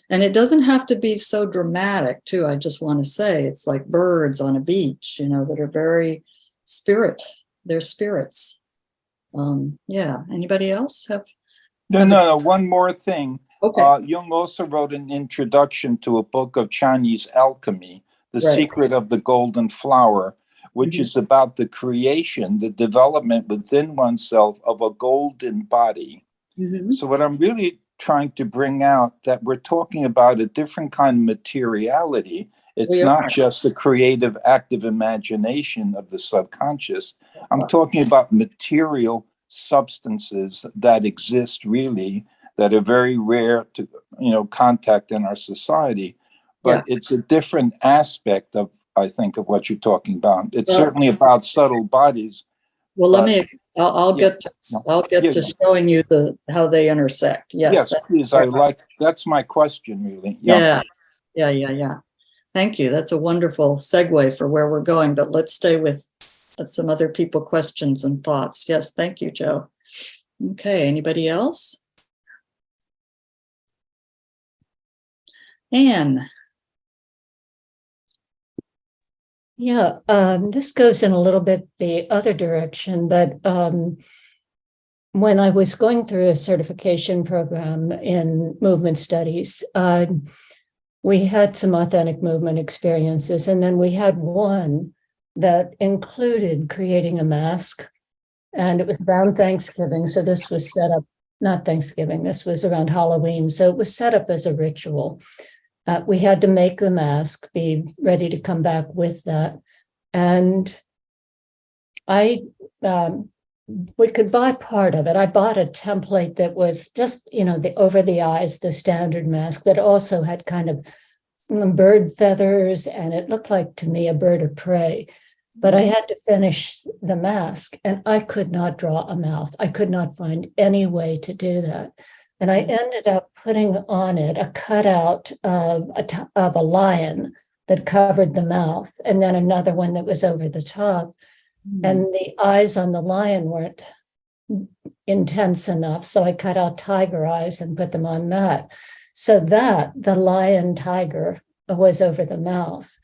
And it doesn't have to be so dramatic, too. I just want to say it's like birds on a beach, you know, that are very they're spirits. Yeah. Anybody else have? No. One more thing. Okay. Jung also wrote an introduction to a book of Chinese alchemy, The Secret of the Golden Flower, which is about the creation, the development within oneself of a golden body. So what I'm really trying to bring out, that we're talking about a different kind of materiality. It's not just a creative, active imagination of the subconscious. I'm talking about material substances that exist really, that are very rare to, contact in our society. But it's a different aspect of, I think, of what you're talking about. It's certainly about subtle bodies. Well, I'll get to showing you how they intersect. Yes, please. That's my question, really. Yeah. Thank you. That's a wonderful segue for where we're going, but let's stay with some other people questions and thoughts. Yes, thank you, Joe. Okay, anybody else? Anne. Yeah, this goes in a little bit the other direction, but when I was going through a certification program in movement studies, we had some authentic movement experiences, and then we had one that included creating a mask, and it was around Thanksgiving. So this was set up, not Thanksgiving, this was around Halloween. So it was set up as a ritual. We had to make the mask, be ready to come back with that. And we could buy part of it. I bought a template that was just, the over the eyes, the standard mask that also had kind of bird feathers, and it looked like to me a bird of prey. But I had to finish the mask, and I could not draw a mouth. I could not find any way to do that. And I ended up putting on it a cutout of a lion that covered the mouth, and then another one that was over the top. And the eyes on the lion weren't intense enough, so I cut out tiger eyes and put them on that. So that the lion tiger was over the mouth.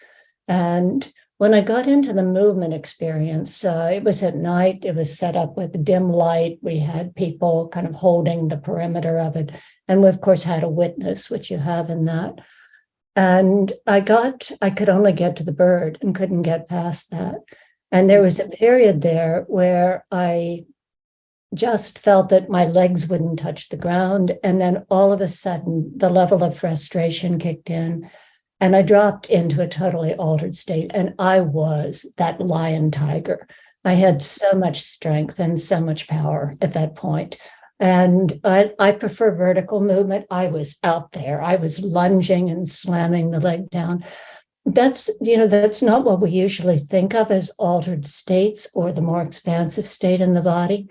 And when I got into the movement experience, it was at night. It was set up with dim light. We had people kind of holding the perimeter of it. And we, of course, had a witness, which you have in that. And I could only get to the bird and couldn't get past that. And there was a period there where I just felt that my legs wouldn't touch the ground. And then all of a sudden, the level of frustration kicked in. And I dropped into a totally altered state. And I was that lion tiger. I had so much strength and so much power at that point. And I prefer vertical movement. I was out there. I was lunging and slamming the leg down. That's not what we usually think of as altered states or the more expansive state in the body.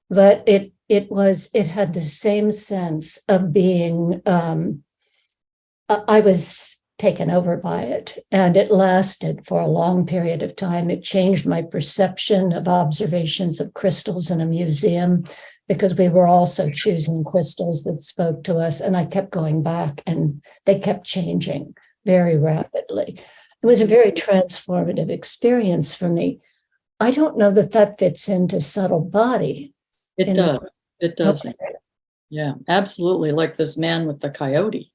But it had the same sense of being, I was taken over by it, and it lasted for a long period of time. It changed my perception of observations of crystals in a museum, because we were also choosing crystals that spoke to us, and I kept going back and they kept changing very rapidly. It was a very transformative experience for me. I don't know that fits into subtle body. It does. It does. Okay. Yeah, absolutely. Like this man with the coyote.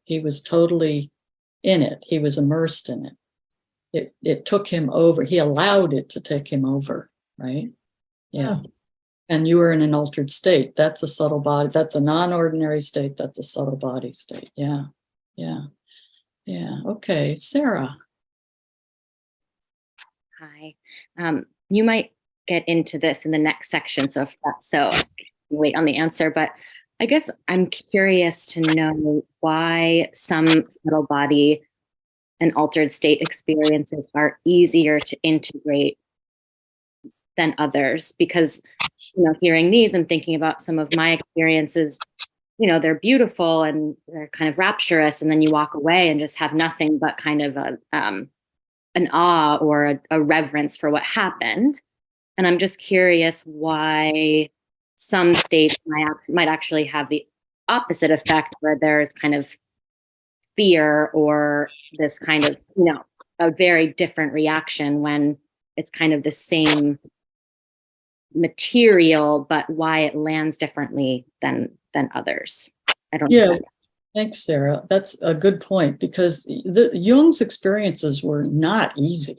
He was totally in it. He was immersed in it. It took him over. He allowed it to take him over, right? Yeah. And you were in an altered state. That's a subtle body. That's a non-ordinary state. That's a subtle body state. Yeah. Yeah. Yeah. Okay. Sarah. Hi. You might get into this in the next section. So if that's so, wait on the answer. But I guess I'm curious to know why some subtle body and altered state experiences are easier to integrate than others, because, hearing these and thinking about some of my experiences, they're beautiful and they're kind of rapturous. And then you walk away and just have nothing but kind of an awe or a reverence for what happened. And I'm just curious why some states might actually have the opposite effect, where there's kind of fear or this kind of, a very different reaction when it's kind of the same material, but why it lands differently than others. I don't know. Thanks, Sarah. That's a good point, because Jung's experiences were not easy.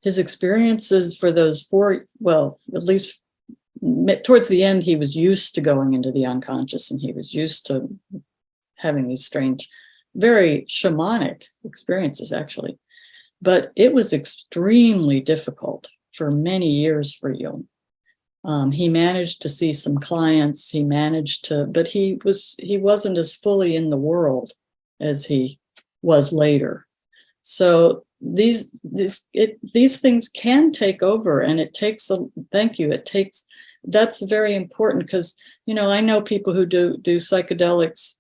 His experiences for those at least towards the end, he was used to going into the unconscious, and he was used to having these strange, very shamanic experiences, actually. But it was extremely difficult for many years for Jung. He managed to see some clients. But he wasn't as fully in the world as he was later. So these things can take over, and it takes that's very important, because I know people who do psychedelics.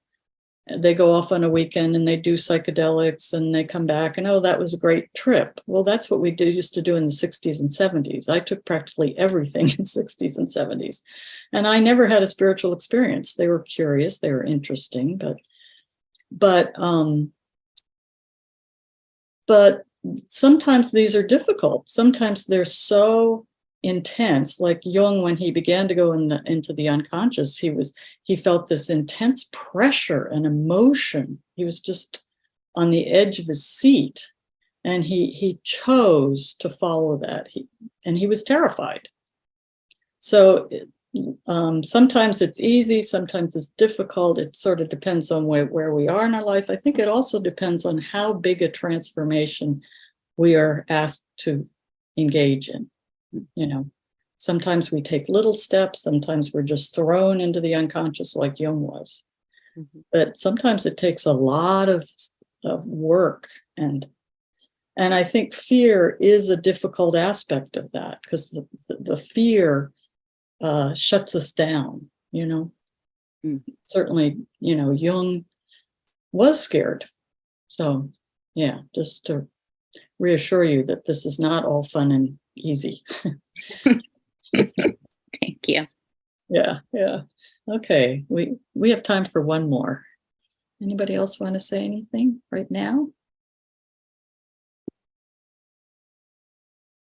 They go off on a weekend and they do psychedelics and they come back and, oh, that was a great trip. Well, that's what we used to do in the 60s and 70s. I took practically everything in the 60s and 70s, and I never had a spiritual experience. They were curious, they were interesting, but sometimes these are difficult. Sometimes they're so intense, like Jung, when he began to go into the unconscious, he felt this intense pressure and emotion. He was just on the edge of his seat, and he chose to follow that. He was terrified. So sometimes it's easy, sometimes it's difficult. It sort of depends on where we are in our life. I think it also depends on how big a transformation we are asked to engage in. Sometimes we take little steps, sometimes we're just thrown into the unconscious like Jung was. Mm-hmm. But sometimes it takes a lot of work, and I think fear is a difficult aspect of that, because the fear shuts us down, Mm-hmm. Certainly, Jung was scared. So, yeah, just to reassure you that this is not all fun and easy. Thank you. Yeah. Okay, we have time for one more. Anybody else want to say anything right now?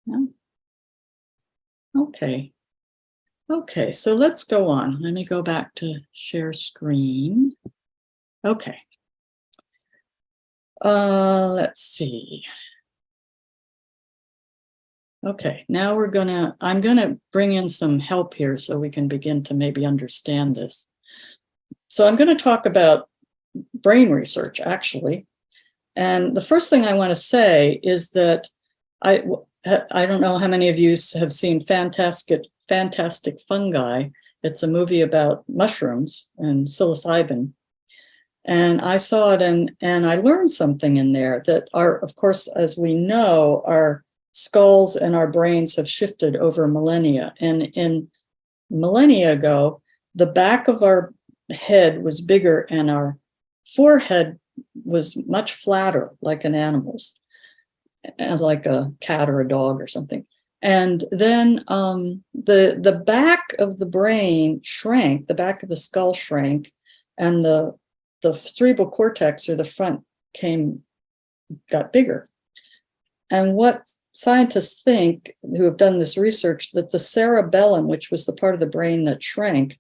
No? Okay, so let's go on. Let me go back to share screen. Okay. Let's see. Okay, now I'm gonna bring in some help here so we can begin to maybe understand this. So I'm gonna talk about brain research, actually. And the first thing I want to say is that I don't know how many of you have seen Fantastic Fungi. It's a movie about mushrooms and psilocybin. And I saw it and I learned something in there that of course, as we know, our skulls and our brains have shifted over millennia. And in millennia ago, the back of our head was bigger and our forehead was much flatter, like an animal's, like a cat or a dog or something. And then the back of the brain shrank, the back of the skull shrank, and the cerebral cortex, or the front, got bigger. And what scientists think, who have done this research, that the cerebellum, which was the part of the brain that shrank,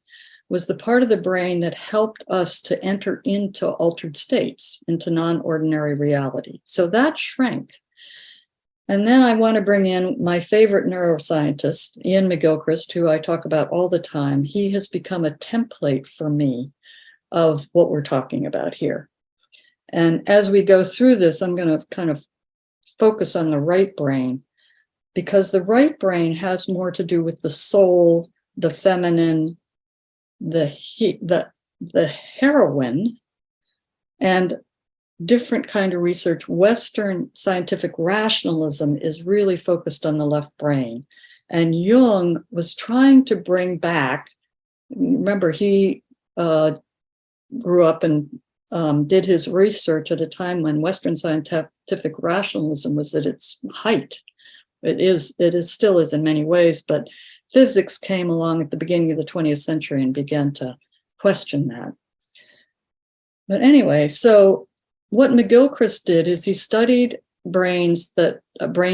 was the part of the brain that helped us to enter into altered states, into non-ordinary reality. So that shrank. And then I want to bring in my favorite neuroscientist, Ian McGilchrist, who I talk about all the time. He has become a template for me of what we're talking about here. And as we go through this, I'm going to kind of focus on the right brain, because the right brain has more to do with the soul, the feminine, the heroine, and different kind of research. Western scientific rationalism is really focused on the left brain. And Jung was trying to bring back, remember, he grew up and did his research at a time when Western scientific rationalism was at its height. It still is in many ways, but physics came along at the beginning of the 20th century and began to question that. But anyway, so what McGilchrist did is he studied brain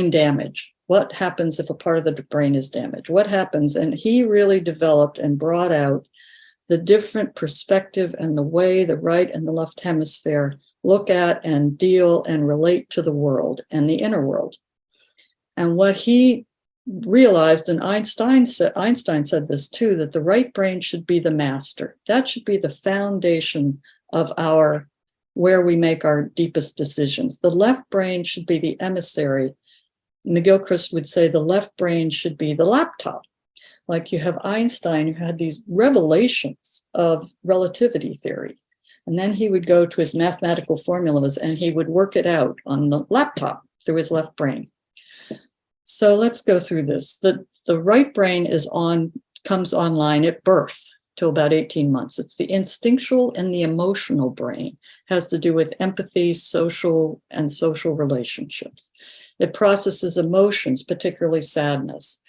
damage. What happens if a part of the brain is damaged? What happens? And he really developed and brought out the different perspective and the way the right and the left hemisphere look at and deal and relate to the world and the inner world. And what he realized, and Einstein said this too, that the right brain should be the master. That should be the foundation of where we make our deepest decisions. The left brain should be the emissary. McGilchrist would say the left brain should be the laptop. Like you have Einstein, who had these revelations of relativity theory. And then he would go to his mathematical formulas and he would work it out on the laptop through his left brain. So let's go through this. The right brain comes online at birth till about 18 months. It's the instinctual and the emotional brain. It has to do with empathy, social relationships. It processes emotions, particularly sadness.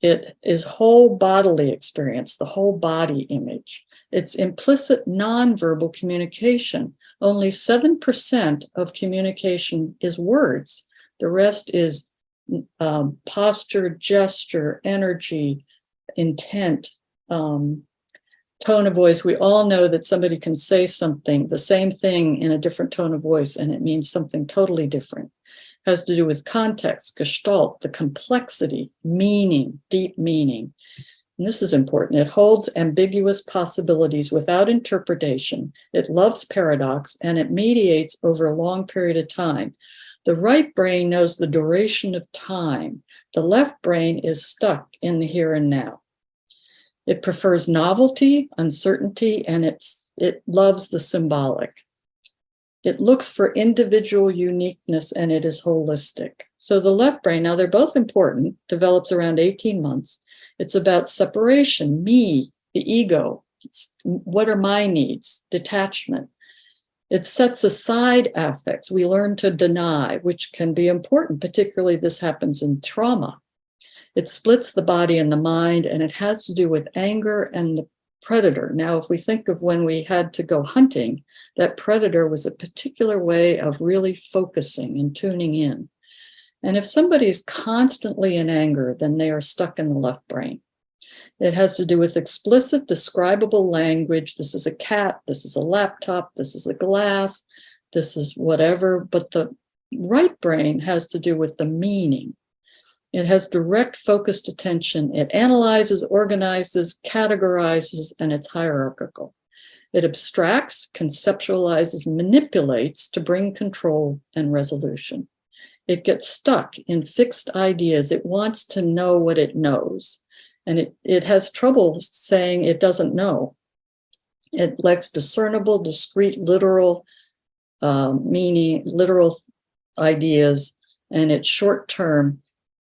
It is whole bodily experience, the whole body image. It's implicit nonverbal communication. Only 7% of communication is words. The rest is posture, gesture, energy, intent, tone of voice. We all know that somebody can say something, the same thing in a different tone of voice, and it means something totally different. It has to do with context, gestalt, the complexity, meaning, deep meaning. And this is important. It holds ambiguous possibilities without interpretation. It loves paradox, and it mediates over a long period of time. The right brain knows the duration of time. The left brain is stuck in the here and now. It prefers novelty, uncertainty, and it loves the symbolic. It looks for individual uniqueness, and it is holistic. So the left brain, now they're both important, develops around 18 months. It's about separation, me, the ego. What are my needs? Detachment. It sets aside affects. We learn to deny, which can be important, particularly this happens in trauma. It splits the body and the mind, and it has to do with anger and the predator. Now, if we think of when we had to go hunting, that predator was a particular way of really focusing and tuning in. And if somebody is constantly in anger, then they are stuck in the left brain. It has to do with explicit, describable language. This is a cat, this is a laptop, this is a glass, this is whatever. But the right brain has to do with the meaning. It has direct, focused attention. It analyzes, organizes, categorizes, and it's hierarchical. It abstracts, conceptualizes, manipulates to bring control and resolution. it gets stuck in fixed ideas. It wants to know what it knows. And it has trouble saying it doesn't know. It lacks discernible, discrete, literal meaning, literal ideas, and it's short term.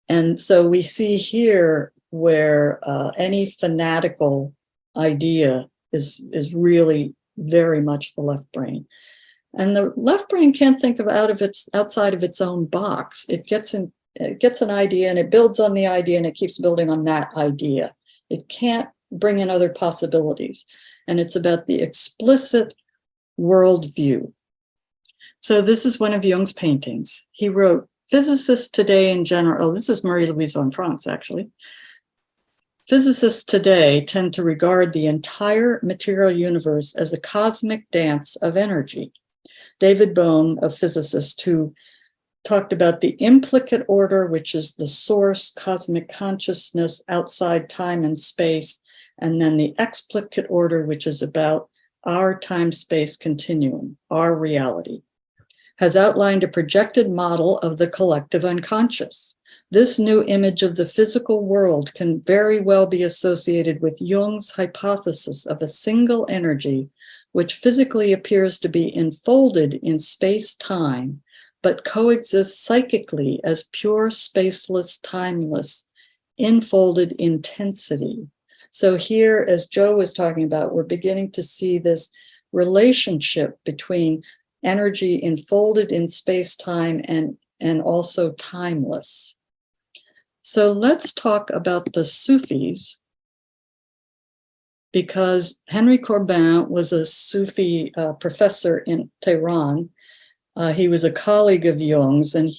And so we see here where any fanatical idea is really very much the left brain. And the left brain can't think of outside of its own box. It gets an idea and it builds on the idea and it keeps building on that idea. It can't bring in other possibilities. And it's about the explicit worldview. So this is one of Jung's paintings. He wrote, physicists today in general, this is Marie-Louise von Franz actually. Physicists today tend to regard the entire material universe as a cosmic dance of energy. David Bohm, a physicist who talked about the implicate order, which is the source, cosmic consciousness outside time and space, and then the explicate order, which is about our time-space continuum, our reality, has outlined a projected model of the collective unconscious. This new image of the physical world can very well be associated with Jung's hypothesis of a single energy, which physically appears to be enfolded in space-time, but coexists psychically as pure, spaceless, timeless, enfolded intensity. So here, as Joe was talking about, we're beginning to see this relationship between energy enfolded in space-time and also timeless. So let's talk about the Sufis, because Henry Corbin was a Sufi professor in Tehran. He was a colleague of Jung's, and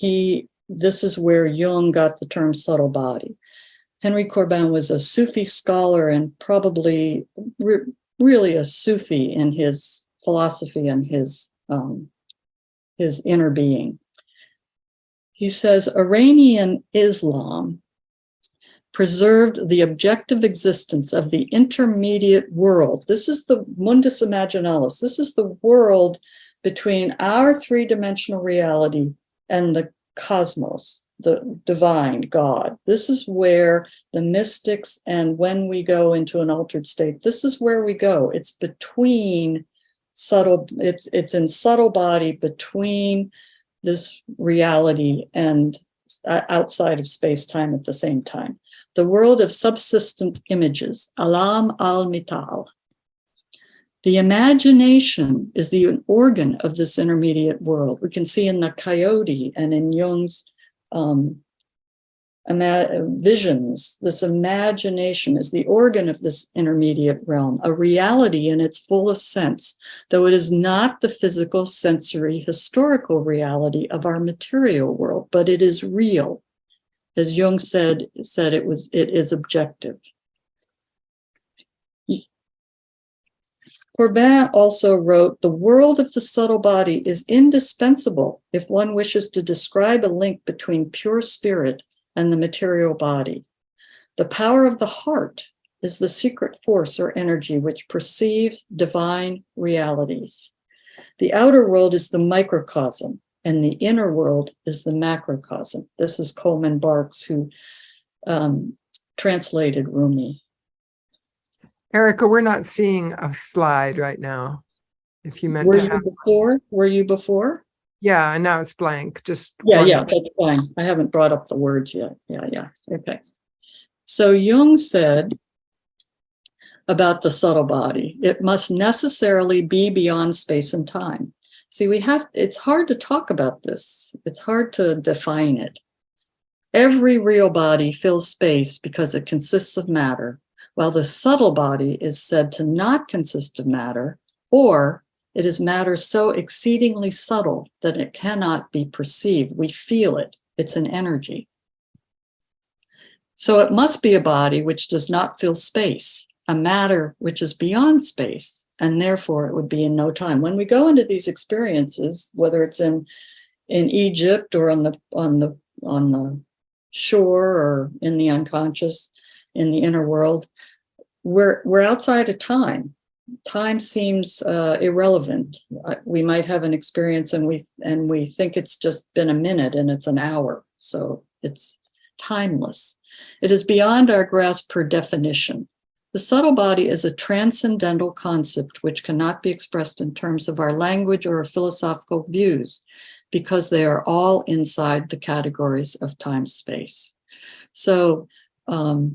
this is where Jung got the term subtle body. Henry Corbin was a Sufi scholar and probably really a Sufi in his philosophy and his inner being. He says, Iranian Islam preserved the objective existence of the intermediate world. This is the mundus imaginalis. This is the world between our three-dimensional reality and the cosmos, the divine God. This is where the mystics, and when we go into an altered state, this is where we go. It's between it's in subtle body between this reality and outside of space-time at the same time. The world of subsistent images, alam al-mital. The imagination is the organ of this intermediate world. We can see in the coyote and in Jung's visions, this imagination is the organ of this intermediate realm, a reality in its fullest sense, though it is not the physical, sensory, historical reality of our material world, but it is real. As Jung said it is objective. Corbin also wrote, the world of the subtle body is indispensable if one wishes to describe a link between pure spirit and the material body. The power of the heart is the secret force or energy which perceives divine realities. The outer world is the microcosm, and the inner world is the macrocosm. This is Coleman Barks, who translated Rumi. Erica, we're not seeing a slide right now. If you meant Were to you have, before? Were you before? yeah, and now it's blank. Just Yeah, that's fine. I haven't brought up the words yet. Yeah. Okay. So Jung said about the subtle body, it must necessarily be beyond space and time. See, it's hard to talk about this. It's hard to define it. Every real body fills space because it consists of matter, while the subtle body is said to not consist of matter, or it is matter so exceedingly subtle that it cannot be perceived. We feel it. It's an energy. So it must be a body which does not fill space, a matter which is beyond space, and therefore it would be in no time. When we go into these experiences, whether it's in Egypt or on the shore or in the unconscious, in the inner world, we're outside of time. time seems irrelevant. We might have an experience and we think it's just been a minute and it's an hour. So it's timeless. It is beyond our grasp per definition. The subtle body is a transcendental concept which cannot be expressed in terms of our language or philosophical views, because they are all inside the categories of time space. So we're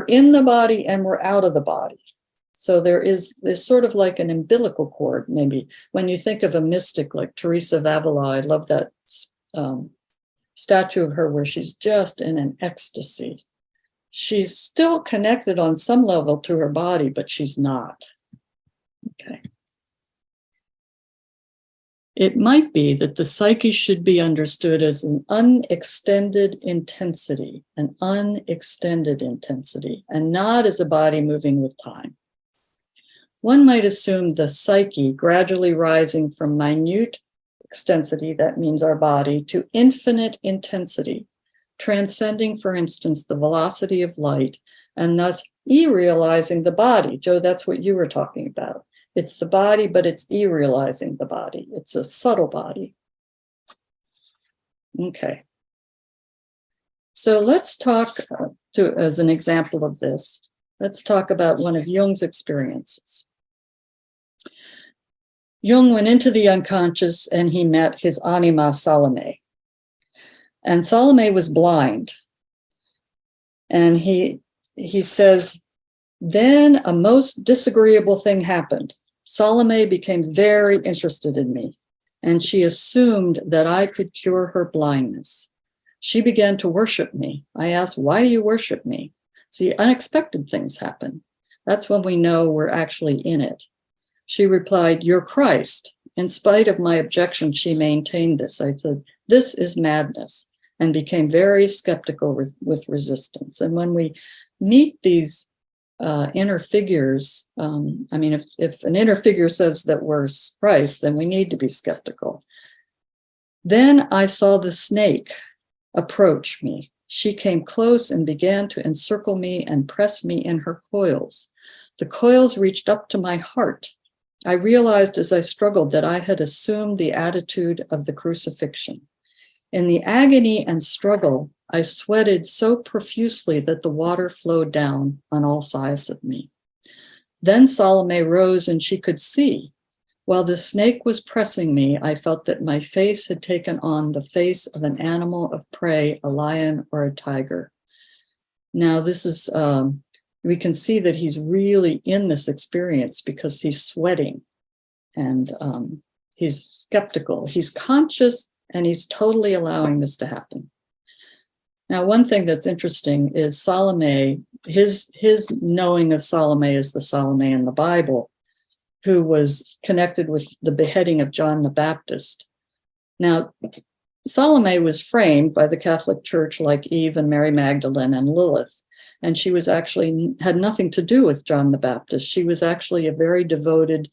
in the body and we're out of the body. So there's sort of like an umbilical cord, maybe. When you think of a mystic like Teresa of Avila, I love that statue of her where she's just in an ecstasy. She's still connected on some level to her body, but she's not. Okay. It might be that the psyche should be understood as an unextended intensity, and not as a body moving with time. One might assume the psyche gradually rising from minute extensity, that means our body, to infinite intensity, transcending, for instance, the velocity of light, and thus e-realizing the body. Joe, that's what you were talking about. It's the body, but it's e-realizing the body. It's a subtle body. Okay. So let's talk, as an example of this, let's talk about one of Jung's experiences. Jung went into the unconscious and he met his anima Salome. And Salome was blind. And he says, then a most disagreeable thing happened. Salome became very interested in me, and she assumed that I could cure her blindness. She began to worship me. I asked, why do you worship me? See, unexpected things happen. That's when we know we're actually in it. She replied, you're Christ. In spite of my objection, she maintained this. I said, this is madness, and became very skeptical with resistance. And when we meet these inner figures, if an inner figure says that we're Christ, then we need to be skeptical. Then I saw the snake approach me. She came close and began to encircle me and press me in her coils. The coils reached up to my heart. I realized as I struggled that I had assumed the attitude of the crucifixion. In the agony and struggle, I sweated so profusely that the water flowed down on all sides of me. Then Salome rose and she could see. While the snake was pressing me, I felt that my face had taken on the face of an animal of prey, a lion or a tiger. Now this is, we can see that he's really in this experience because he's sweating and he's skeptical. He's conscious and he's totally allowing this to happen. Now, one thing that's interesting is Salome, his knowing of Salome is the Salome in the Bible, who was connected with the beheading of John the Baptist. Now, Salome was framed by the Catholic Church like Eve and Mary Magdalene and Lilith, and she was actually had nothing to do with John the Baptist. She was actually a very devoted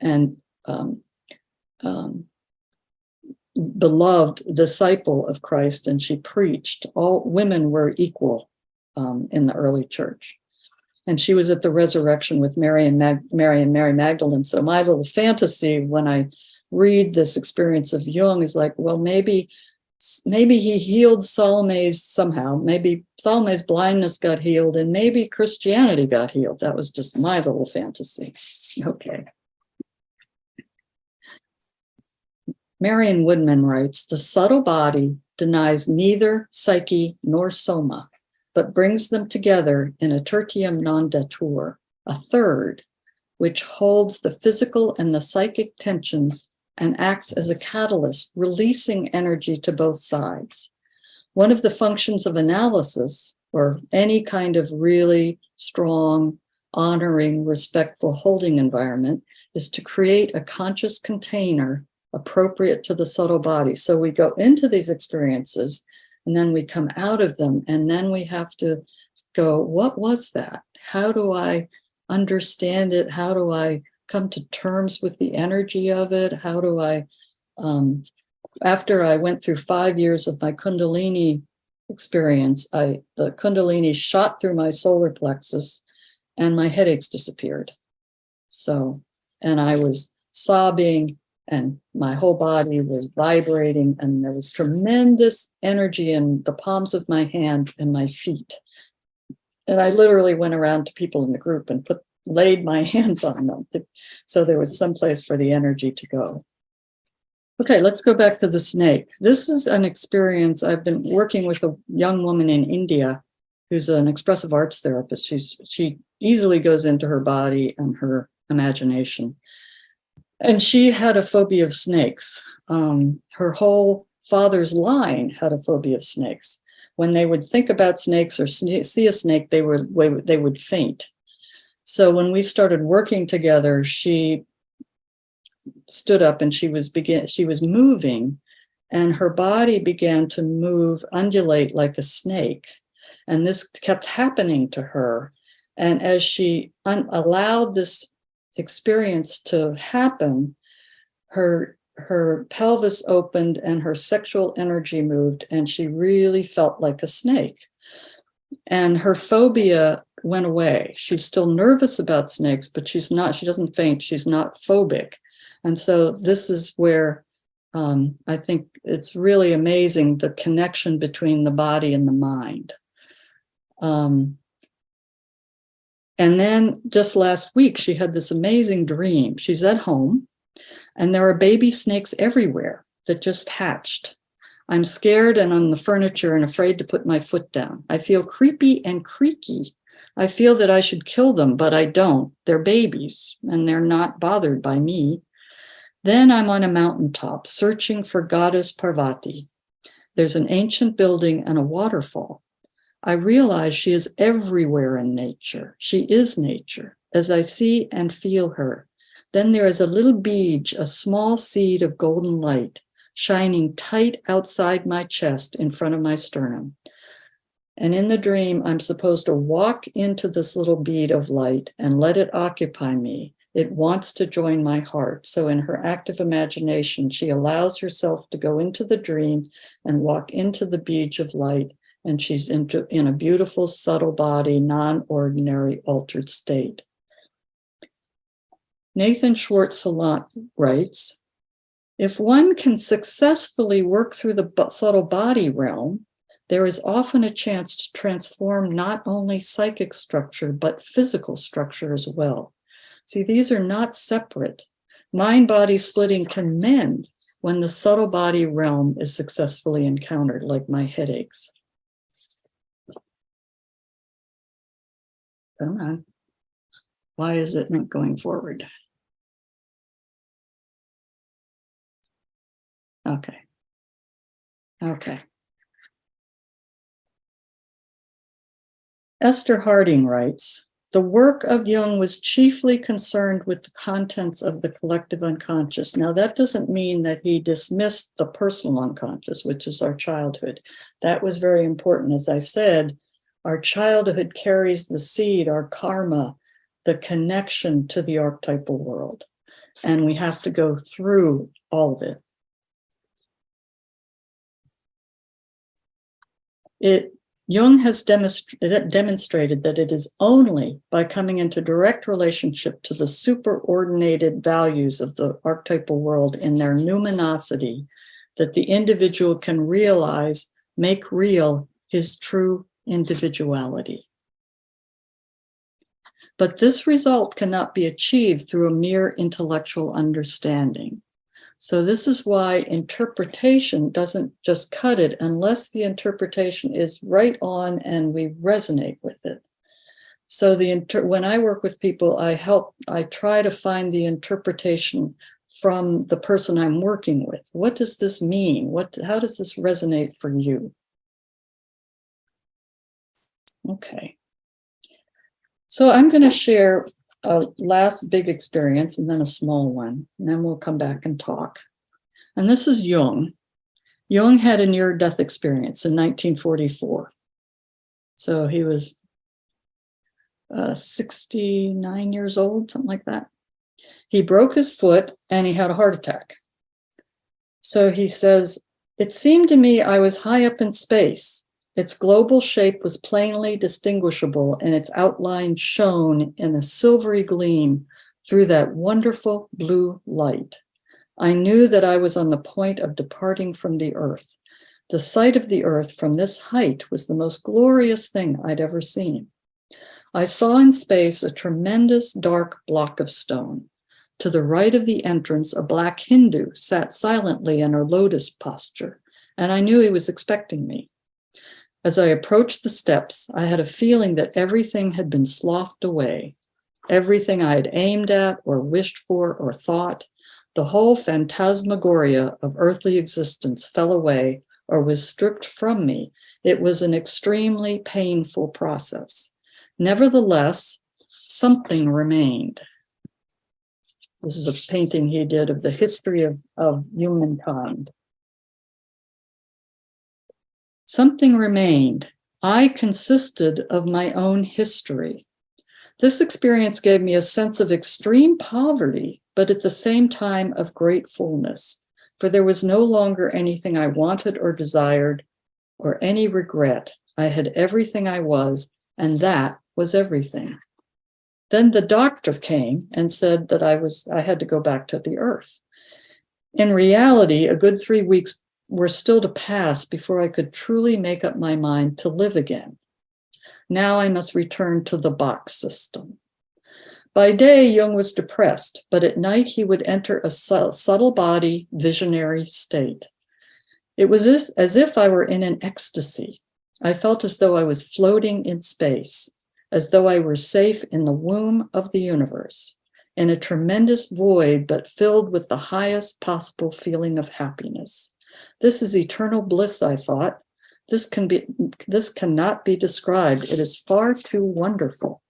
and beloved disciple of Christ, and she preached. All women were equal in the early church. And she was at the resurrection with Mary and Mary Magdalene. So my little fantasy when I read this experience of Jung is like, well, maybe he healed Salome's somehow. Maybe Salome's blindness got healed, and maybe Christianity got healed. That was just my little fantasy. Okay. Marion Woodman writes, the subtle body denies neither psyche nor soma, but brings them together in a tertium non datur, a third, which holds the physical and the psychic tensions and acts as a catalyst, releasing energy to both sides. One of the functions of analysis, or any kind of really strong, honoring, respectful holding environment, is to create a conscious container appropriate to the subtle body. So we go into these experiences and then we come out of them, and then we have to go, what was that? How do I understand it? How do I come to terms with the energy of it? How do I, after I went through 5 years of my Kundalini experience, the Kundalini shot through my solar plexus and my headaches disappeared. So, and I was sobbing and my whole body was vibrating, and there was tremendous energy in the palms of my hand and my feet. And I literally went around to people in the group and laid my hands on them. So there was some place for the energy to go. Okay, let's go back to the snake. This is an experience. I've been working with a young woman in India who's an expressive arts therapist. She easily goes into her body and her imagination. And she had a phobia of snakes. Her whole father's line had a phobia of snakes. When they would think about snakes or see a snake, they would faint. So when we started working together, she stood up and she was moving, and her body began to move, undulate like a snake. And this kept happening to her. And as she allowed this experience to happen, her pelvis opened and her sexual energy moved, and she really felt like a snake. And her phobia went away. She's still nervous about snakes, but she doesn't faint. She's not phobic. And so this is where I think it's really amazing, the connection between the body and the mind. And then just last week, she had this amazing dream. She's at home, and there are baby snakes everywhere that just hatched. I'm scared and on the furniture and afraid to put my foot down. I feel creepy and creaky. I feel that I should kill them, but I don't. They're babies, and they're not bothered by me. Then I'm on a mountaintop searching for goddess Parvati. There's an ancient building and a waterfall. I realize she is everywhere in nature. She is nature, as I see and feel her. Then there is a little bead, a small seed of golden light, shining tight outside my chest in front of my sternum. And in the dream, I'm supposed to walk into this little bead of light and let it occupy me. It wants to join my heart. So in her active imagination, she allows herself to go into the dream and walk into the bead of light. And she's in a beautiful, subtle body, non-ordinary, altered state. Nathan Schwartz-Salant writes, if one can successfully work through the subtle body realm, there is often a chance to transform not only psychic structure, but physical structure as well. See, these are not separate. Mind-body splitting can mend when the subtle body realm is successfully encountered, like my headaches. Come on. Why is it not going forward? Okay. Esther Harding writes, the work of Jung was chiefly concerned with the contents of the collective unconscious. Now, that doesn't mean that he dismissed the personal unconscious, which is our childhood. That was very important. As I said, our childhood carries the seed, our karma, the connection to the archetypal world. And we have to go through all of it. Jung has demonstrated that it is only by coming into direct relationship to the superordinated values of the archetypal world in their numinosity that the individual can realize, make real his true individuality. But this result cannot be achieved through a mere intellectual understanding. So this is why interpretation doesn't just cut it unless the interpretation is right on and we resonate with it. So when I work with people, I try to find the interpretation from the person I'm working with. What does this mean? How does this resonate for you? Okay. So I'm going to share a last big experience and then a small one, and then we'll come back and talk. And this is Jung. Jung had a near-death experience in 1944. So he was 69 years old, something like that. He broke his foot and he had a heart attack. So he says, it seemed to me I was high up in space, Its global shape was plainly distinguishable, and its outline shone in a silvery gleam through that wonderful blue light. I knew that I was on the point of departing from the earth. The sight of the earth from this height was the most glorious thing I'd ever seen. I saw in space a tremendous dark block of stone. To the right of the entrance, a black Hindu sat silently in a lotus posture, and I knew he was expecting me. As I approached the steps, I had a feeling that everything had been sloughed away. Everything I had aimed at or wished for or thought, the whole phantasmagoria of earthly existence fell away or was stripped from me. It was an extremely painful process. Nevertheless, something remained. This is a painting he did of the history of humankind. Something remained. I consisted of my own history. This experience gave me a sense of extreme poverty, but at the same time of great fullness, for there was no longer anything I wanted or desired or any regret. I had everything I was, and that was everything. Then the doctor came and said that I had to go back to the earth. In reality, a good 3 weeks were still to pass before I could truly make up my mind to live again. Now I must return to the box system. By day, Jung was depressed, but at night he would enter a subtle body visionary state. It was as if I were in an ecstasy. I felt as though I was floating in space, as though I were safe in the womb of the universe, in a tremendous void, but filled with the highest possible feeling of happiness. This is eternal bliss, I thought. This cannot be described. It is far too wonderful.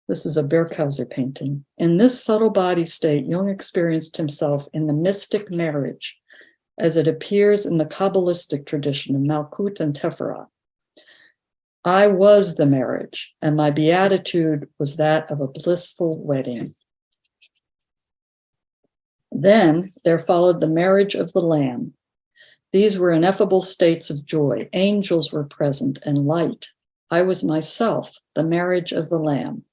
This is a Berkhauser painting. In this subtle body state, Jung experienced himself in the mystic marriage, as it appears in the Kabbalistic tradition of Malkut and Teferah. I was the marriage, and my beatitude was that of a blissful wedding. Then there followed the marriage of the Lamb. These were ineffable states of joy. Angels were present and light. I was myself, the marriage of the Lamb.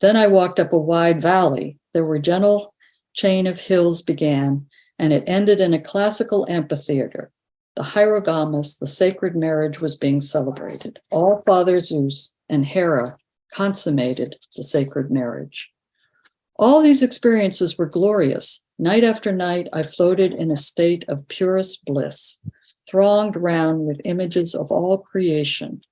Then I walked up a wide valley. There were gentle chain of hills began, and it ended in a classical amphitheater. The Hierogamous, the sacred marriage, was being celebrated. All Father Zeus and Hera consummated the sacred marriage. All these experiences were glorious. Night after night, I floated in a state of purest bliss, thronged round with images of all creation.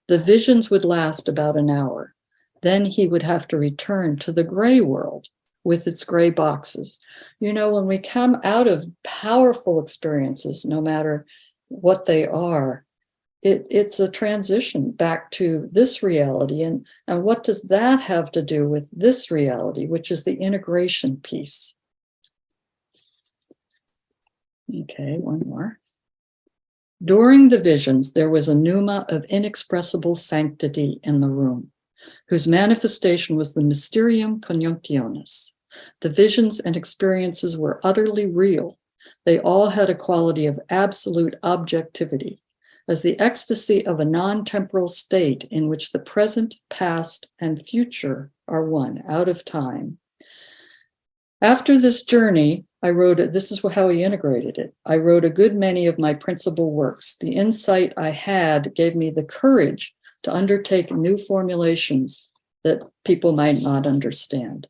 The visions would last about an hour. Then he would have to return to the gray world with its gray boxes. You know, when we come out of powerful experiences, no matter what they are, it's a transition back to this reality. And what does that have to do with this reality, which is the integration piece? Okay, one more. During the visions, there was a pneuma of inexpressible sanctity in the room, whose manifestation was the mysterium conjunctionis. The visions and experiences were utterly real. They all had a quality of absolute objectivity, as the ecstasy of a non-temporal state in which the present, past, and future are one, out of time. After this journey, I wrote it. This is how he integrated it. I wrote a good many of my principal works. The insight I had gave me the courage to undertake new formulations that people might not understand.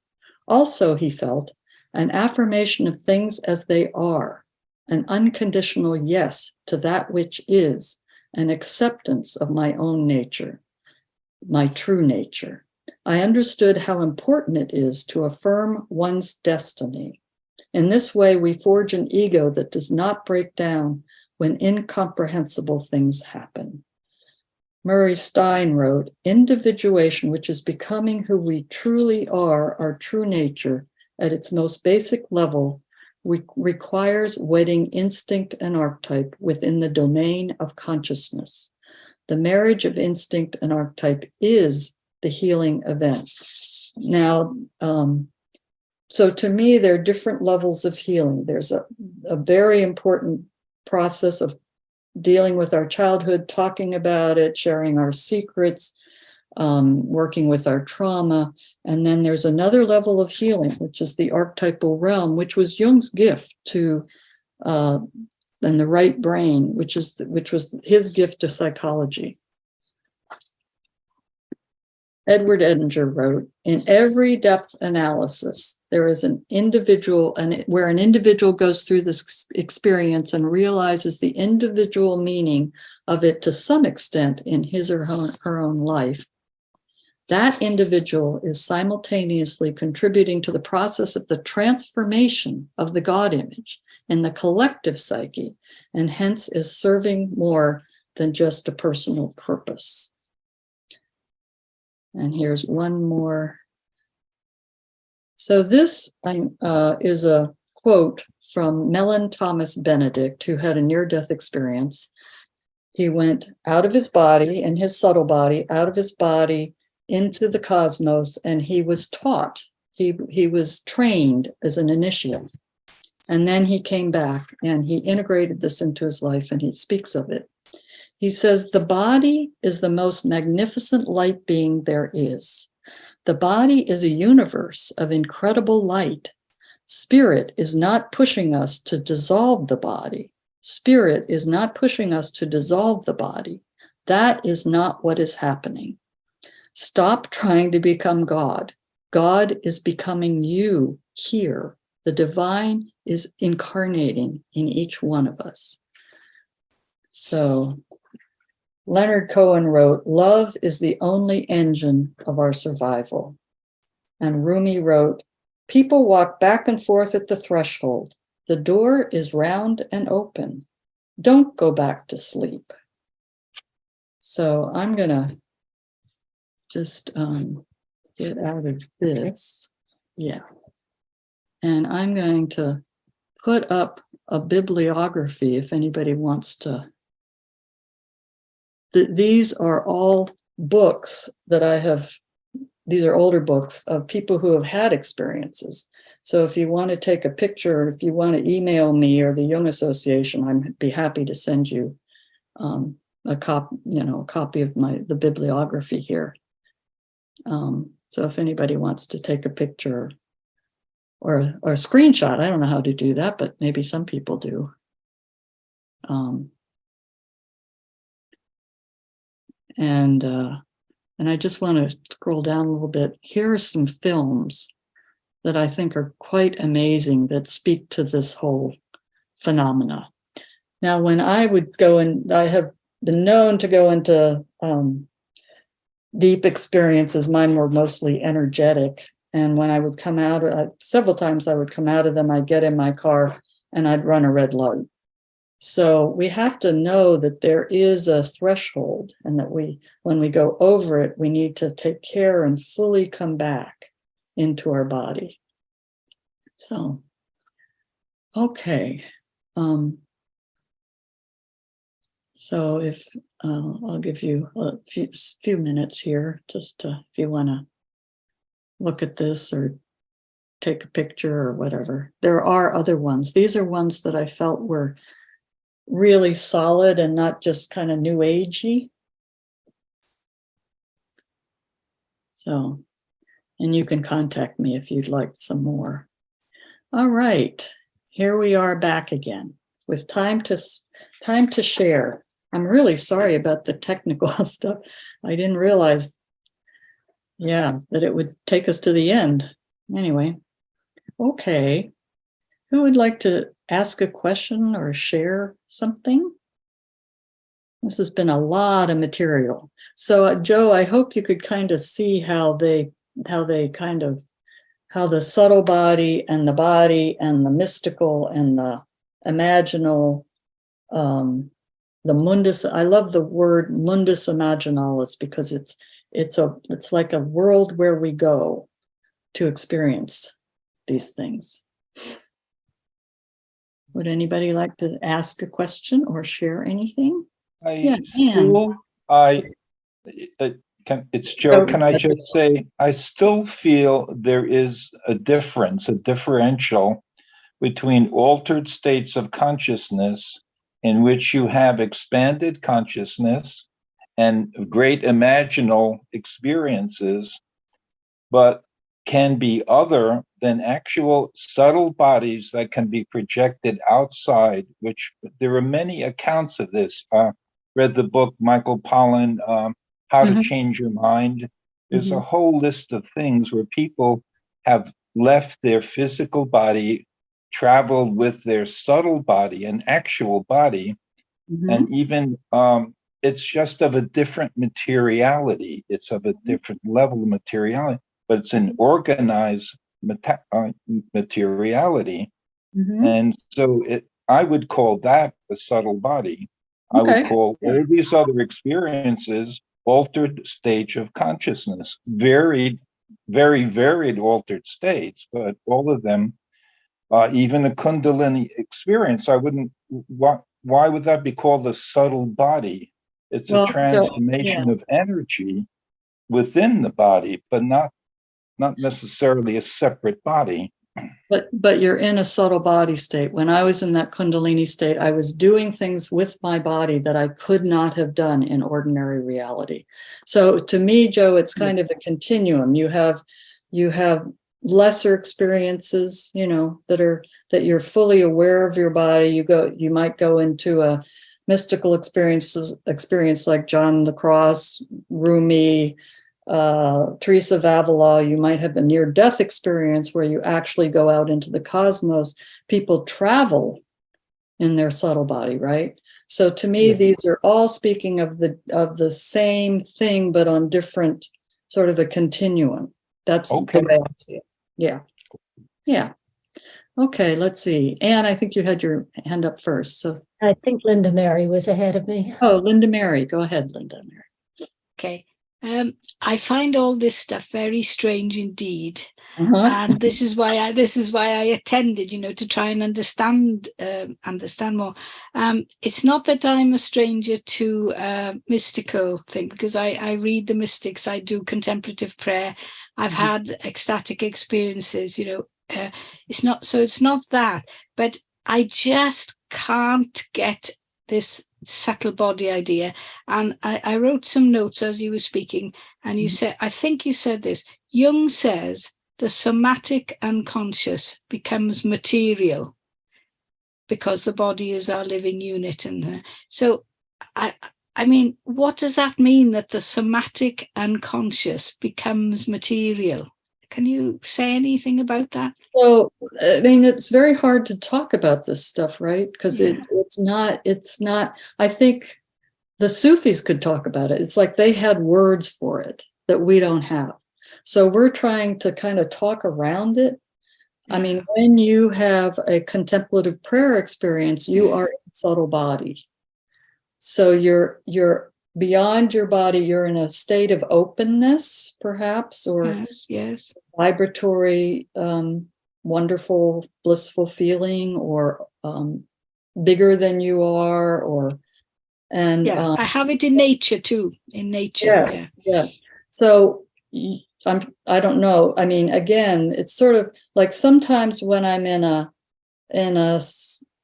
Also, he felt, an affirmation of things as they are, an unconditional yes to that which is, an acceptance of my own nature, my true nature. I understood how important it is to affirm one's destiny. In this way, we forge an ego that does not break down when incomprehensible things happen. Murray Stein wrote, individuation, which is becoming who we truly are, our true nature, at its most basic level, requires wedding instinct and archetype within the domain of consciousness. The marriage of instinct and archetype is the healing event. Now, so to me, there are different levels of healing. There's a very important process of dealing with our childhood, talking about it, sharing our secrets, working with our trauma. And then there's another level of healing, which is the archetypal realm, which was Jung's gift to and the right brain, which was his gift to psychology. Edward Edinger wrote, in every depth analysis, there is an individual, and where an individual goes through this experience and realizes the individual meaning of it to some extent in his or her own life. That individual is simultaneously contributing to the process of the transformation of the God image in the collective psyche, and hence is serving more than just a personal purpose. And here's one more. So this is a quote from Mellon Thomas Benedict, who had a near-death experience. He went out of his body, in his subtle body, out of his body into the cosmos, and he was taught. He was trained as an initiate. And then he came back and he integrated this into his life, and he speaks of it. He says, the body is the most magnificent light being there is. The body is a universe of incredible light. Spirit is not pushing us to dissolve the body. Spirit is not pushing us to dissolve the body. That is not what is happening. Stop trying to become God. God is becoming you here. The divine is incarnating in each one of us. So Leonard Cohen wrote, love is the only engine of our survival. And Rumi wrote, people walk back and forth at the threshold. The door is round and open. Don't go back to sleep. So I'm going to just get out of this. Yeah. And I'm going to put up a bibliography if anybody wants to. These are all books that I have. These are older books of people who have had experiences. So if you want to take a picture, or if you want to email me or the Jung Association, I'd be happy to send you a copy of the bibliography here. So if anybody wants to take a picture or a screenshot, I don't know how to do that, but maybe some people do. And I just want to scroll down a little bit. Here are some films that I think are quite amazing that speak to this whole phenomena. Now, when I would go in, I have been known to go into deep experiences. Mine were mostly energetic. And when I would come out, several times I would come out of them, I'd get in my car and I'd run a red light. So we have to know that there is a threshold, and that when we go over it, we need to take care and fully come back into our body. So, okay. So if I'll give you a few minutes here, just to, if you want to look at this or take a picture or whatever. There are other ones. These are ones that I felt were really solid and not just kind of new agey. So, and you can contact me if you'd like some more. All right, here we are back again with time to share. I'm really sorry about the technical stuff. I didn't realize, that it would take us to the end. Anyway, okay. Who would like to ask a question or share something? This has been a lot of material. So Joe, I hope you could kind of see how the subtle body and the mystical and the imaginal, the mundus. I love the word mundus imaginalis because it's like a world where we go to experience these things. Would anybody like to ask a question or share anything? It's Joe. Can I just say, I still feel there is a differential between altered states of consciousness in which you have expanded consciousness and great imaginal experiences, but can be other than actual subtle bodies that can be projected outside, which there are many accounts of this. Read the book, Michael Pollan, How to Change Your Mind. There's a whole list of things where people have left their physical body, traveled with their subtle body, an actual body, and even it's just of a different materiality. It's of a different level of materiality, but it's an organized materiality. And so I would call that a subtle body. I would call all these other experiences altered stage of consciousness, very varied altered states, but all of them, even a Kundalini experience, I wouldn't, why would that be called a subtle body? It's a transformation of energy within the body, but not necessarily a separate body. But you're in a subtle body state. When I was in that Kundalini state, I was doing things with my body that I could not have done in ordinary reality. So to me, Joe, it's kind of a continuum. You have lesser experiences, that you're fully aware of your body. You might go into a mystical experience like John the Cross, Rumi, Teresa of Avila. You might have a near-death experience where you actually go out into the cosmos. People travel in their subtle body, right? So to me, these are all speaking of the same thing, but on different sort of a continuum. That's the way I see it. Yeah. Okay, let's see. Anne, I think you had your hand up first. So I think Linda Mary was ahead of me. Oh, Linda Mary. Go ahead, Linda Mary. Okay. I find all this stuff very strange indeed. And this is why I attended, to try and understand more. It's not that I'm a stranger to mystical thing, because I read the mystics, I do contemplative prayer, I've had ecstatic experiences, it's not that, but I just can't get this subtle body idea. And I wrote some notes as you were speaking, and you said, I think you said this, Jung says the somatic unconscious becomes material because the body is our living unit. And so, I mean, what does that mean, that the somatic unconscious becomes material? Can you say anything about that? So, I mean, it's very hard to talk about this stuff, right? Because it's not, I think the Sufis could talk about it. It's like they had words for it that we don't have. So we're trying to kind of talk around it. I mean, when you have a contemplative prayer experience, you are in a subtle body. So you're beyond your body, you're in a state of openness, perhaps, or vibratory, wonderful, blissful feeling, or bigger than you are, I have it in nature too. In nature, yes. So I don't know. I mean, again, it's sort of like sometimes when I'm in a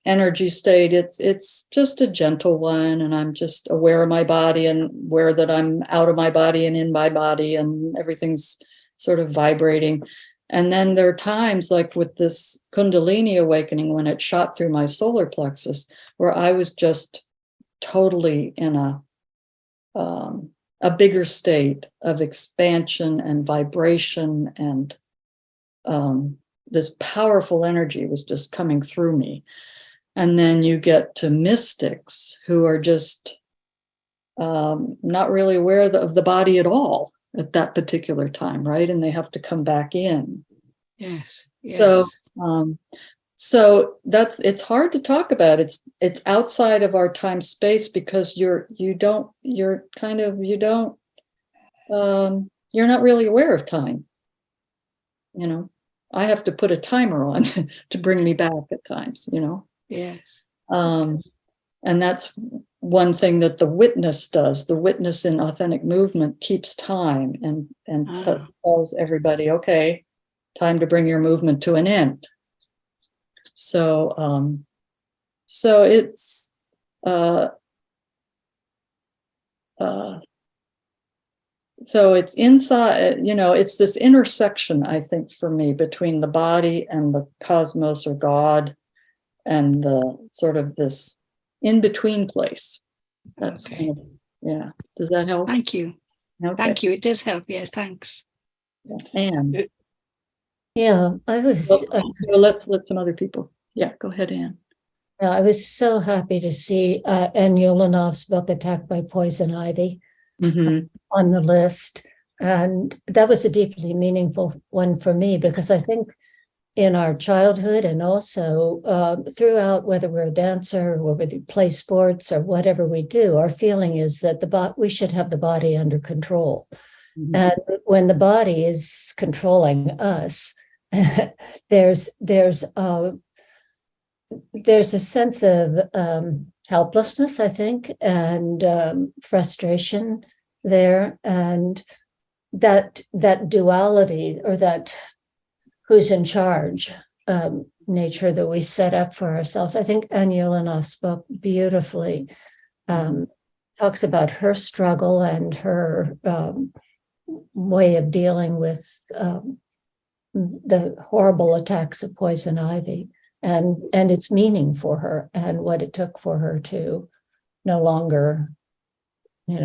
energy state, it's just a gentle one, and I'm just aware of my body and aware that I'm out of my body and in my body, and everything's sort of vibrating. And then there are times like with this Kundalini awakening, when it shot through my solar plexus, where I was just totally in a bigger state of expansion and vibration, and this powerful energy was just coming through me. And then you get to mystics who are just not really aware of the body at all at that particular time, right? And they have to come back in. Yes. So it's hard to talk about. It's outside of our time space, because you're not really aware of time. I have to put a timer on to bring me back at times, Yes. And that's one thing that the witness does. The witness in authentic movement keeps time and tells everybody, okay, time to bring your movement to an end. So it's uh, so it's inside, it's this intersection, I think, for me, between the body and the cosmos or God, and the sort of this in-between place. That's Okay. kind of, yeah. Does that help? Thank you. Okay. Thank you. It does help. Yes, thanks. Anne. Yeah, I was. Well, let some other people. Yeah, go ahead, Anne. I was so happy to see Anne Yulanov's book, Attacked by Poison Ivy, on the list. And that was a deeply meaningful one for me, because I think in our childhood and also throughout, whether we're a dancer or whether we play sports or whatever we do, our feeling is that we should have the body under control. And when the body is controlling us, there's a sense of helplessness, I think, and frustration there, and that duality, or that who's in charge nature that we set up for ourselves. I think Anne Yulanov's spoke beautifully, talks about her struggle and her way of dealing with the horrible attacks of poison ivy, and its meaning for her, and what it took for her to no longer,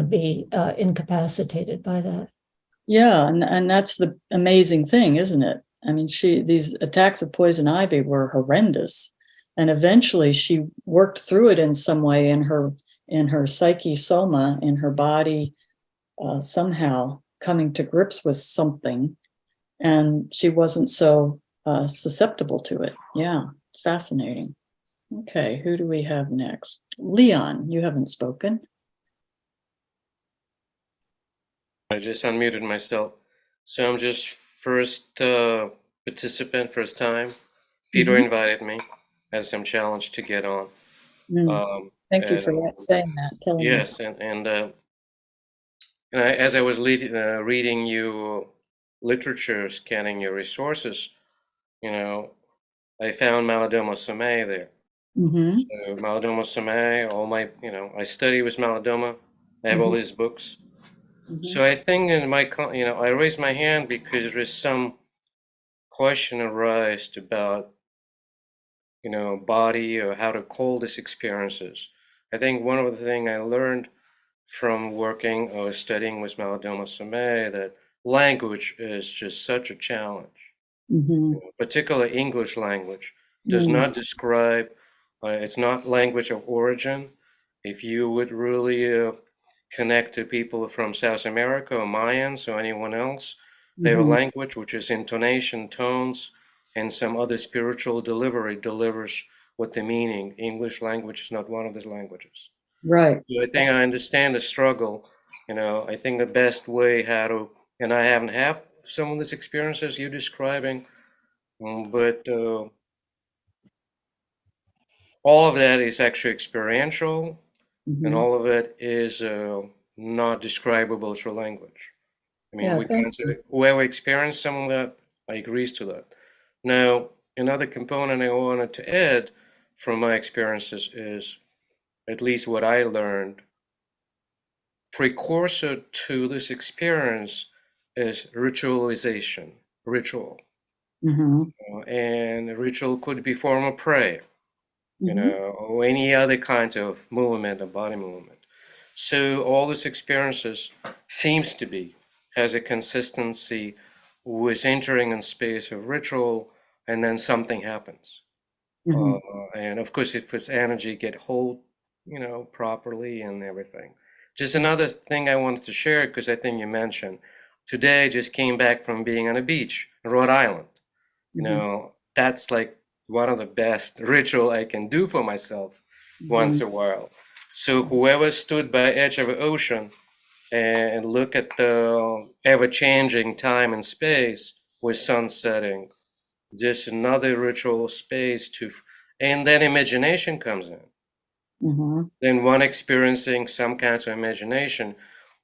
be incapacitated by that. Yeah, and that's the amazing thing, isn't it? I mean, these attacks of poison ivy were horrendous, and eventually she worked through it in some way in her psyche soma, in her body, somehow coming to grips with something, and she wasn't so susceptible to it. Yeah, it's fascinating. Okay, who do we have next? Leon, you haven't spoken. I just unmuted myself. So I'm just first participant, first time. Peter invited me as I'm challenged to get on. Thank you for saying that. Yes, and as I was reading you literature, scanning your resources, I found Malidoma Somé there. So Malidoma Somé, all my, I study with Malidoma. I have all his books. So I think in my, I raised my hand because there's some question arised about, body or how to call these experiences. I think one of the things I learned from working or studying with Malidoma Somé, that language is just such a challenge. Particularly English language does not describe, it's not language of origin. If you would really connect to people from South America or Mayans or anyone else, they have a language which is intonation, tones, and some other spiritual delivery delivers what the meaning. English language is not one of those languages. Right. So I think I understand the struggle. I think the best way how to, and I haven't had some of these experiences you're describing, but all of that is actually experiential, and all of it is not describable through language. I mean, whoever experienced some of that, I agrees to that. Now, another component I wanted to add from my experiences is, at least what I learned, precursor to this experience is ritualization, ritual. And ritual could be form of prayer, or any other kinds of movement or body movement. So all these experiences seems to be, has a consistency with entering in space of ritual, and then something happens. And of course, if its energy get hold, properly and everything. Just another thing I wanted to share, because I think you mentioned, today I just came back from being on a beach in Rhode Island. That's like one of the best ritual I can do for myself once a while. So whoever stood by the edge of the ocean and look at the ever-changing time and space with sun setting, just another ritual space to, and then imagination comes in. Then one experiencing some kinds of imagination,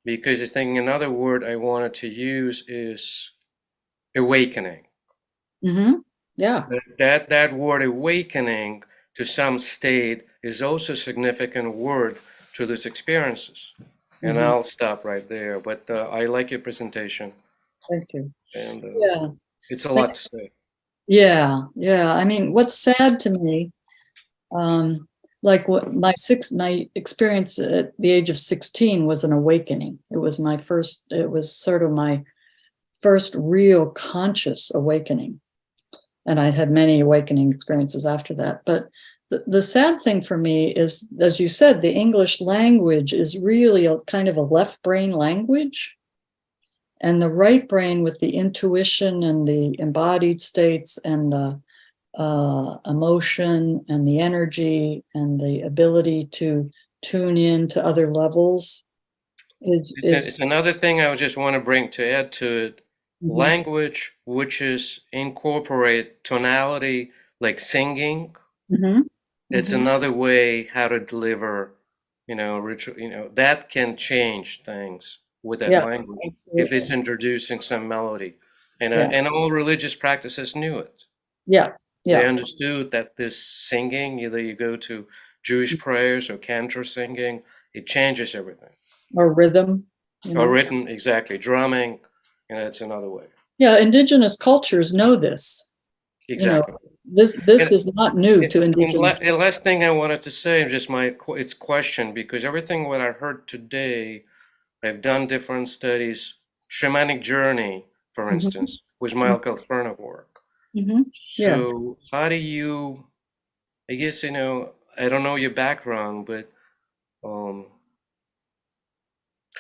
because I think another word I wanted to use is awakening. Yeah. That word awakening to some state is also a significant word to these experiences. And I'll stop right there. But I like your presentation. Thank you. And Yeah. it's a lot to say. Yeah. I mean, what's sad to me, like what my experience at the age of 16 was an awakening. It was sort of my first real conscious awakening. And I had many awakening experiences after that. But the sad thing for me is, as you said, the English language is really a kind of a left brain language. And the right brain, with the intuition and the embodied states and the emotion and the energy and the ability to tune in to other levels is it's another thing I would just want to bring to add to it. Language which is incorporate tonality, like singing. It's another way how to deliver, ritual, that can change things with that language. Absolutely. If it's introducing some melody, and all religious practices knew it. They understood that this singing, either you go to Jewish prayers or cantor singing, it changes everything. Or rhythm. Or rhythm, exactly. Drumming, it's another way. Yeah, indigenous cultures know this. Exactly. This is not new to indigenous. The last thing I wanted to say is just it's question, because everything what I heard today, I've done different studies. Shamanic journey, for instance, was my alternative work. So how do you, I guess, I don't know your background, but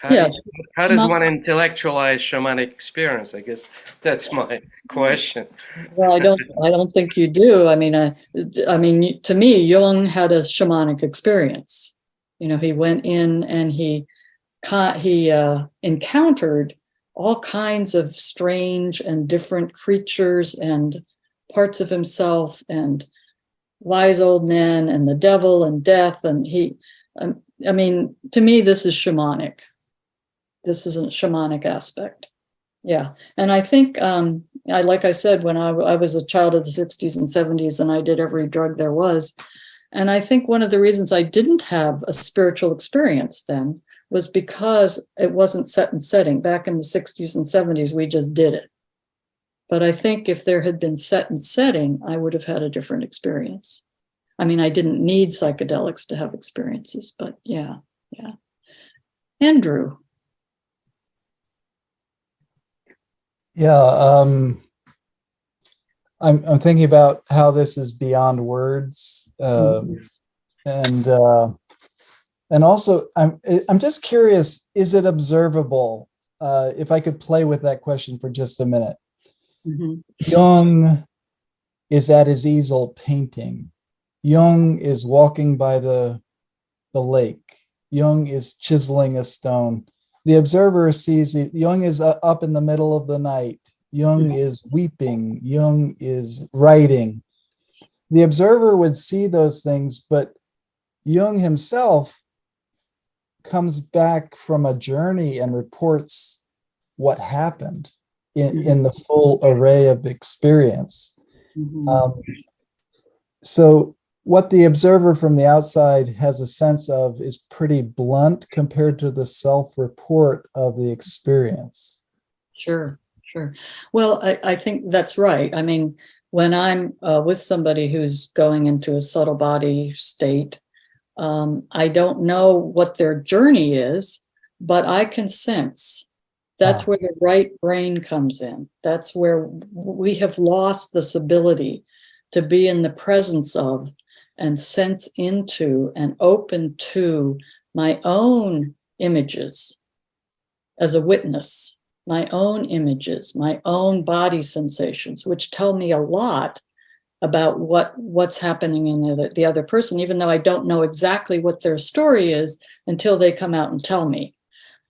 how does one intellectualize shamanic experience? I guess that's my question. Well, I don't think you do. I mean, to me, Jung had a shamanic experience. He went in and he encountered all kinds of strange and different creatures and parts of himself and wise old men and the devil and death. And to me, this is shamanic. This is a shamanic aspect. Yeah. And I think, like I said, when I was a child of the 60s and 70s, and I did every drug there was. And I think one of the reasons I didn't have a spiritual experience then was because it wasn't set and setting. Back in the 60s and 70s, we just did it. But I think if there had been set and setting, I would have had a different experience. I mean, I didn't need psychedelics to have experiences, but yeah. Andrew. Yeah, I'm thinking about how this is beyond words, and also I'm just curious: is it observable? If I could play with that question for just a minute. Jung is at his easel painting. Jung is walking by the lake. Jung is chiseling a stone. The observer sees Jung is up in the middle of the night. Jung is weeping. Jung is writing. The observer would see those things, but Jung himself comes back from a journey and reports what happened in the full array of experience. So what the observer from the outside has a sense of is pretty blunt compared to the self-report of the experience. Sure. Well, I think that's right. I mean, when I'm with somebody who's going into a subtle body state, I don't know what their journey is, but I can sense. That's where the right brain comes in. That's where we have lost this ability to be in the presence of and sense into and open to my own images as a witness, my own images, my own body sensations, which tell me a lot about what's happening in the other person, even though I don't know exactly what their story is until they come out and tell me.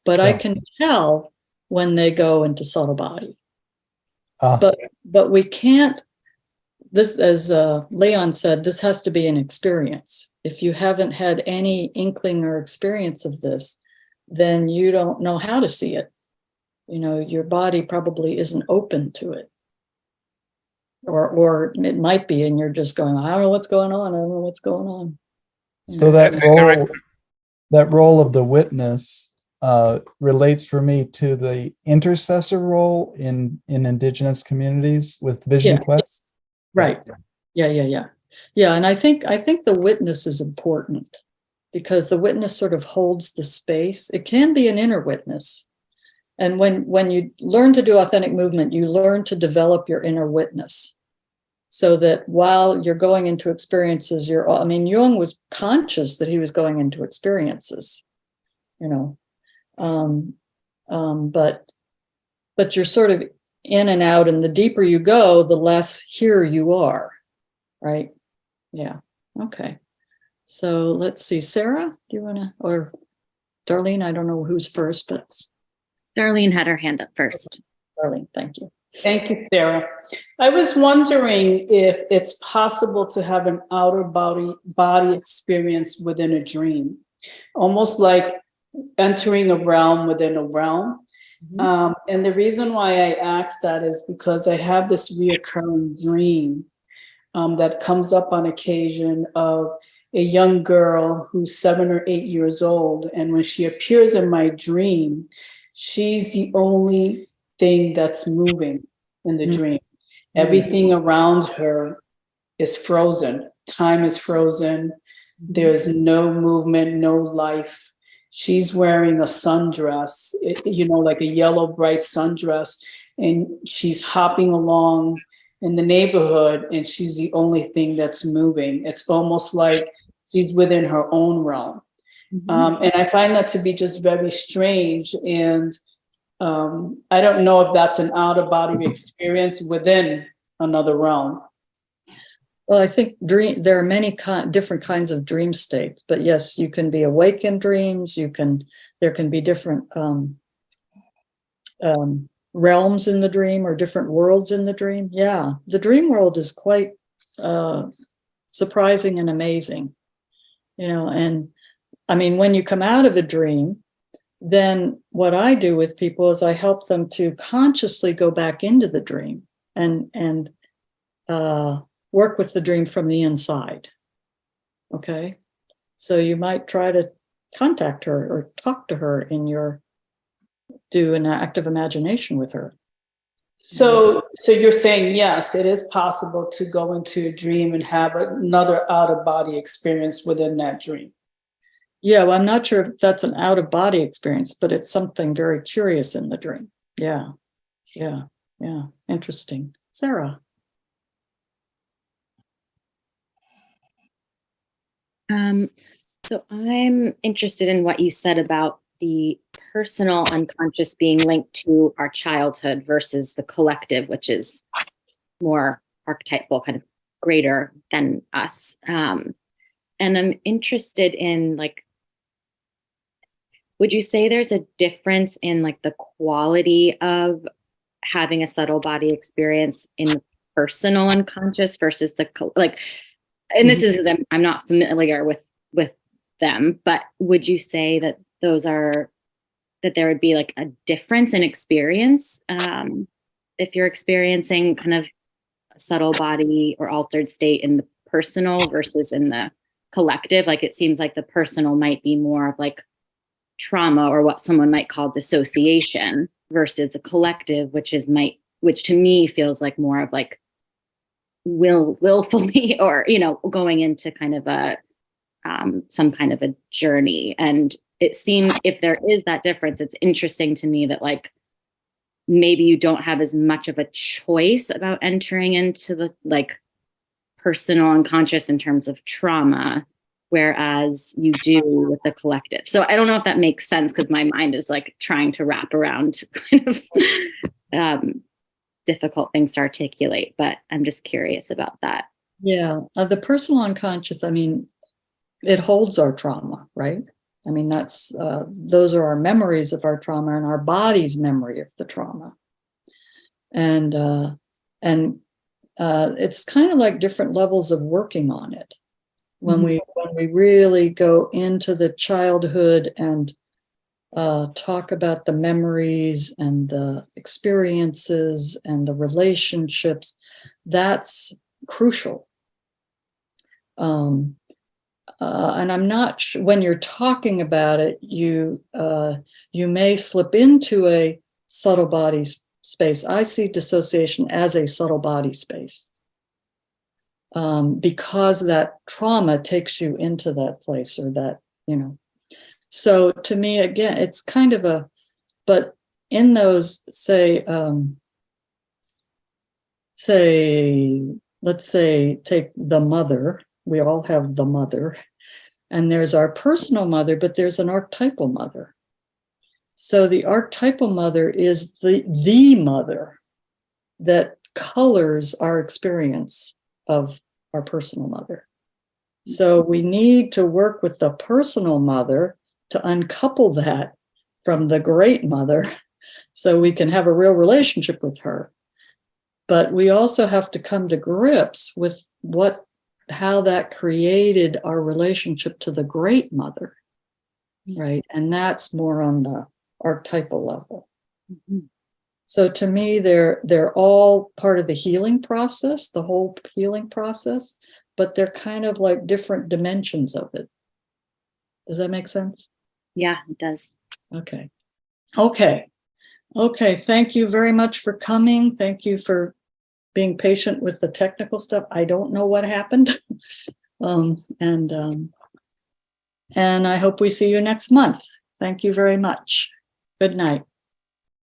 But I can tell when they go into subtle body. But we can't, this, as Leon said, this has to be an experience. If you haven't had any inkling or experience of this, then you don't know how to see it. Your body probably isn't open to it. or it might be, and you're just going, I don't know what's going on. I don't know what's going on. So that role of the witness relates for me to the intercessor role in indigenous communities with Vision Quest. Right. Yeah. And I think the witness is important because the witness sort of holds the space. It can be an inner witness. And when you learn to do authentic movement, you learn to develop your inner witness so that while you're going into experiences, Jung was conscious that he was going into experiences, but you're sort of in and out, and the deeper you go, the less here you are, right? Yeah. Okay. So let's see, Sarah, do you want to, or Darlene, I don't know who's first, but Darlene had her hand up first. Darlene, thank you. Thank you, Sarah. I was wondering if it's possible to have an outer body experience within a dream, almost like entering a realm within a realm. And the reason why I asked that is because I have this reoccurring dream that comes up on occasion of a young girl who's 7 or 8 years old. And when she appears in my dream, she's the only thing that's moving in the dream. Everything around her is frozen. Time is frozen. There's no movement, no life. She's wearing a sundress, like a yellow, bright sundress, and she's hopping along in the neighborhood, and she's the only thing that's moving. It's almost like she's within her own realm. And I find that to be just very strange. And I don't know if that's an out-of-body experience within another realm. Well, I think there are many different kinds of dream states, but yes, you can be awake in dreams. There can be different realms in the dream or different worlds in the dream. Yeah, the dream world is quite surprising and amazing, and I mean, when you come out of a dream, then what I do with people is I help them to consciously go back into the dream and work with the dream from the inside. Okay. So you might try to contact her or talk to her do an active imagination with her. So you're saying, yes, it is possible to go into a dream and have another out-of-body experience within that dream. Yeah, well, I'm not sure if that's an out-of-body experience, but it's something very curious in the dream. Yeah. Interesting. Sarah. So I'm interested in what you said about the personal unconscious being linked to our childhood versus the collective, which is more archetypal, kind of greater than us. And I'm interested in, would you say there's a difference in the quality of having a subtle body experience in the personal unconscious versus and this is, I'm not familiar with them, but would you say that that there would be a difference in experience if you're experiencing kind of a subtle body or altered state in the personal versus in the collective? It seems like the personal might be more of trauma or what someone might call dissociation versus a collective, which to me feels like more of willfully or going into kind of a some kind of a journey. And it seems, if there is that difference, it's interesting to me that maybe you don't have as much of a choice about entering into the personal unconscious in terms of trauma, whereas you do with the collective. So I don't know if that makes sense, because my mind is trying to wrap around kind of difficult things to articulate, but I'm just curious about that. Yeah, the personal unconscious, I mean, it holds our trauma, right? I mean, those are our memories of our trauma and our body's memory of the trauma. And it's kind of like different levels of working on it. When we really go into the childhood and talk about the memories and the experiences and the relationships, that's crucial. And I'm not sure, when you're talking about it, you may slip into a subtle body space. I see dissociation as a subtle body space, because that trauma takes you into that place, or that, you know. So to me, again, it's kind of but in those, say, let's say, take the mother. We all have the mother, and there's our personal mother, but there's an archetypal mother. So the archetypal mother is the mother that colors our experience of our personal mother. So we need to work with the personal mother to uncouple that from the great mother so we can have a real relationship with her. But we also have to come to grips with how that created our relationship to the great mother, right? And that's more on the archetypal level. Mm-hmm. So to me, they're all part of the healing process, the whole healing process, but they're kind of like different dimensions of it. Does that make sense? Yeah, it does. Okay. Thank you very much for coming. Thank you for being patient with the technical stuff. I don't know what happened. And I hope we see you next month. Thank you very much. Good night.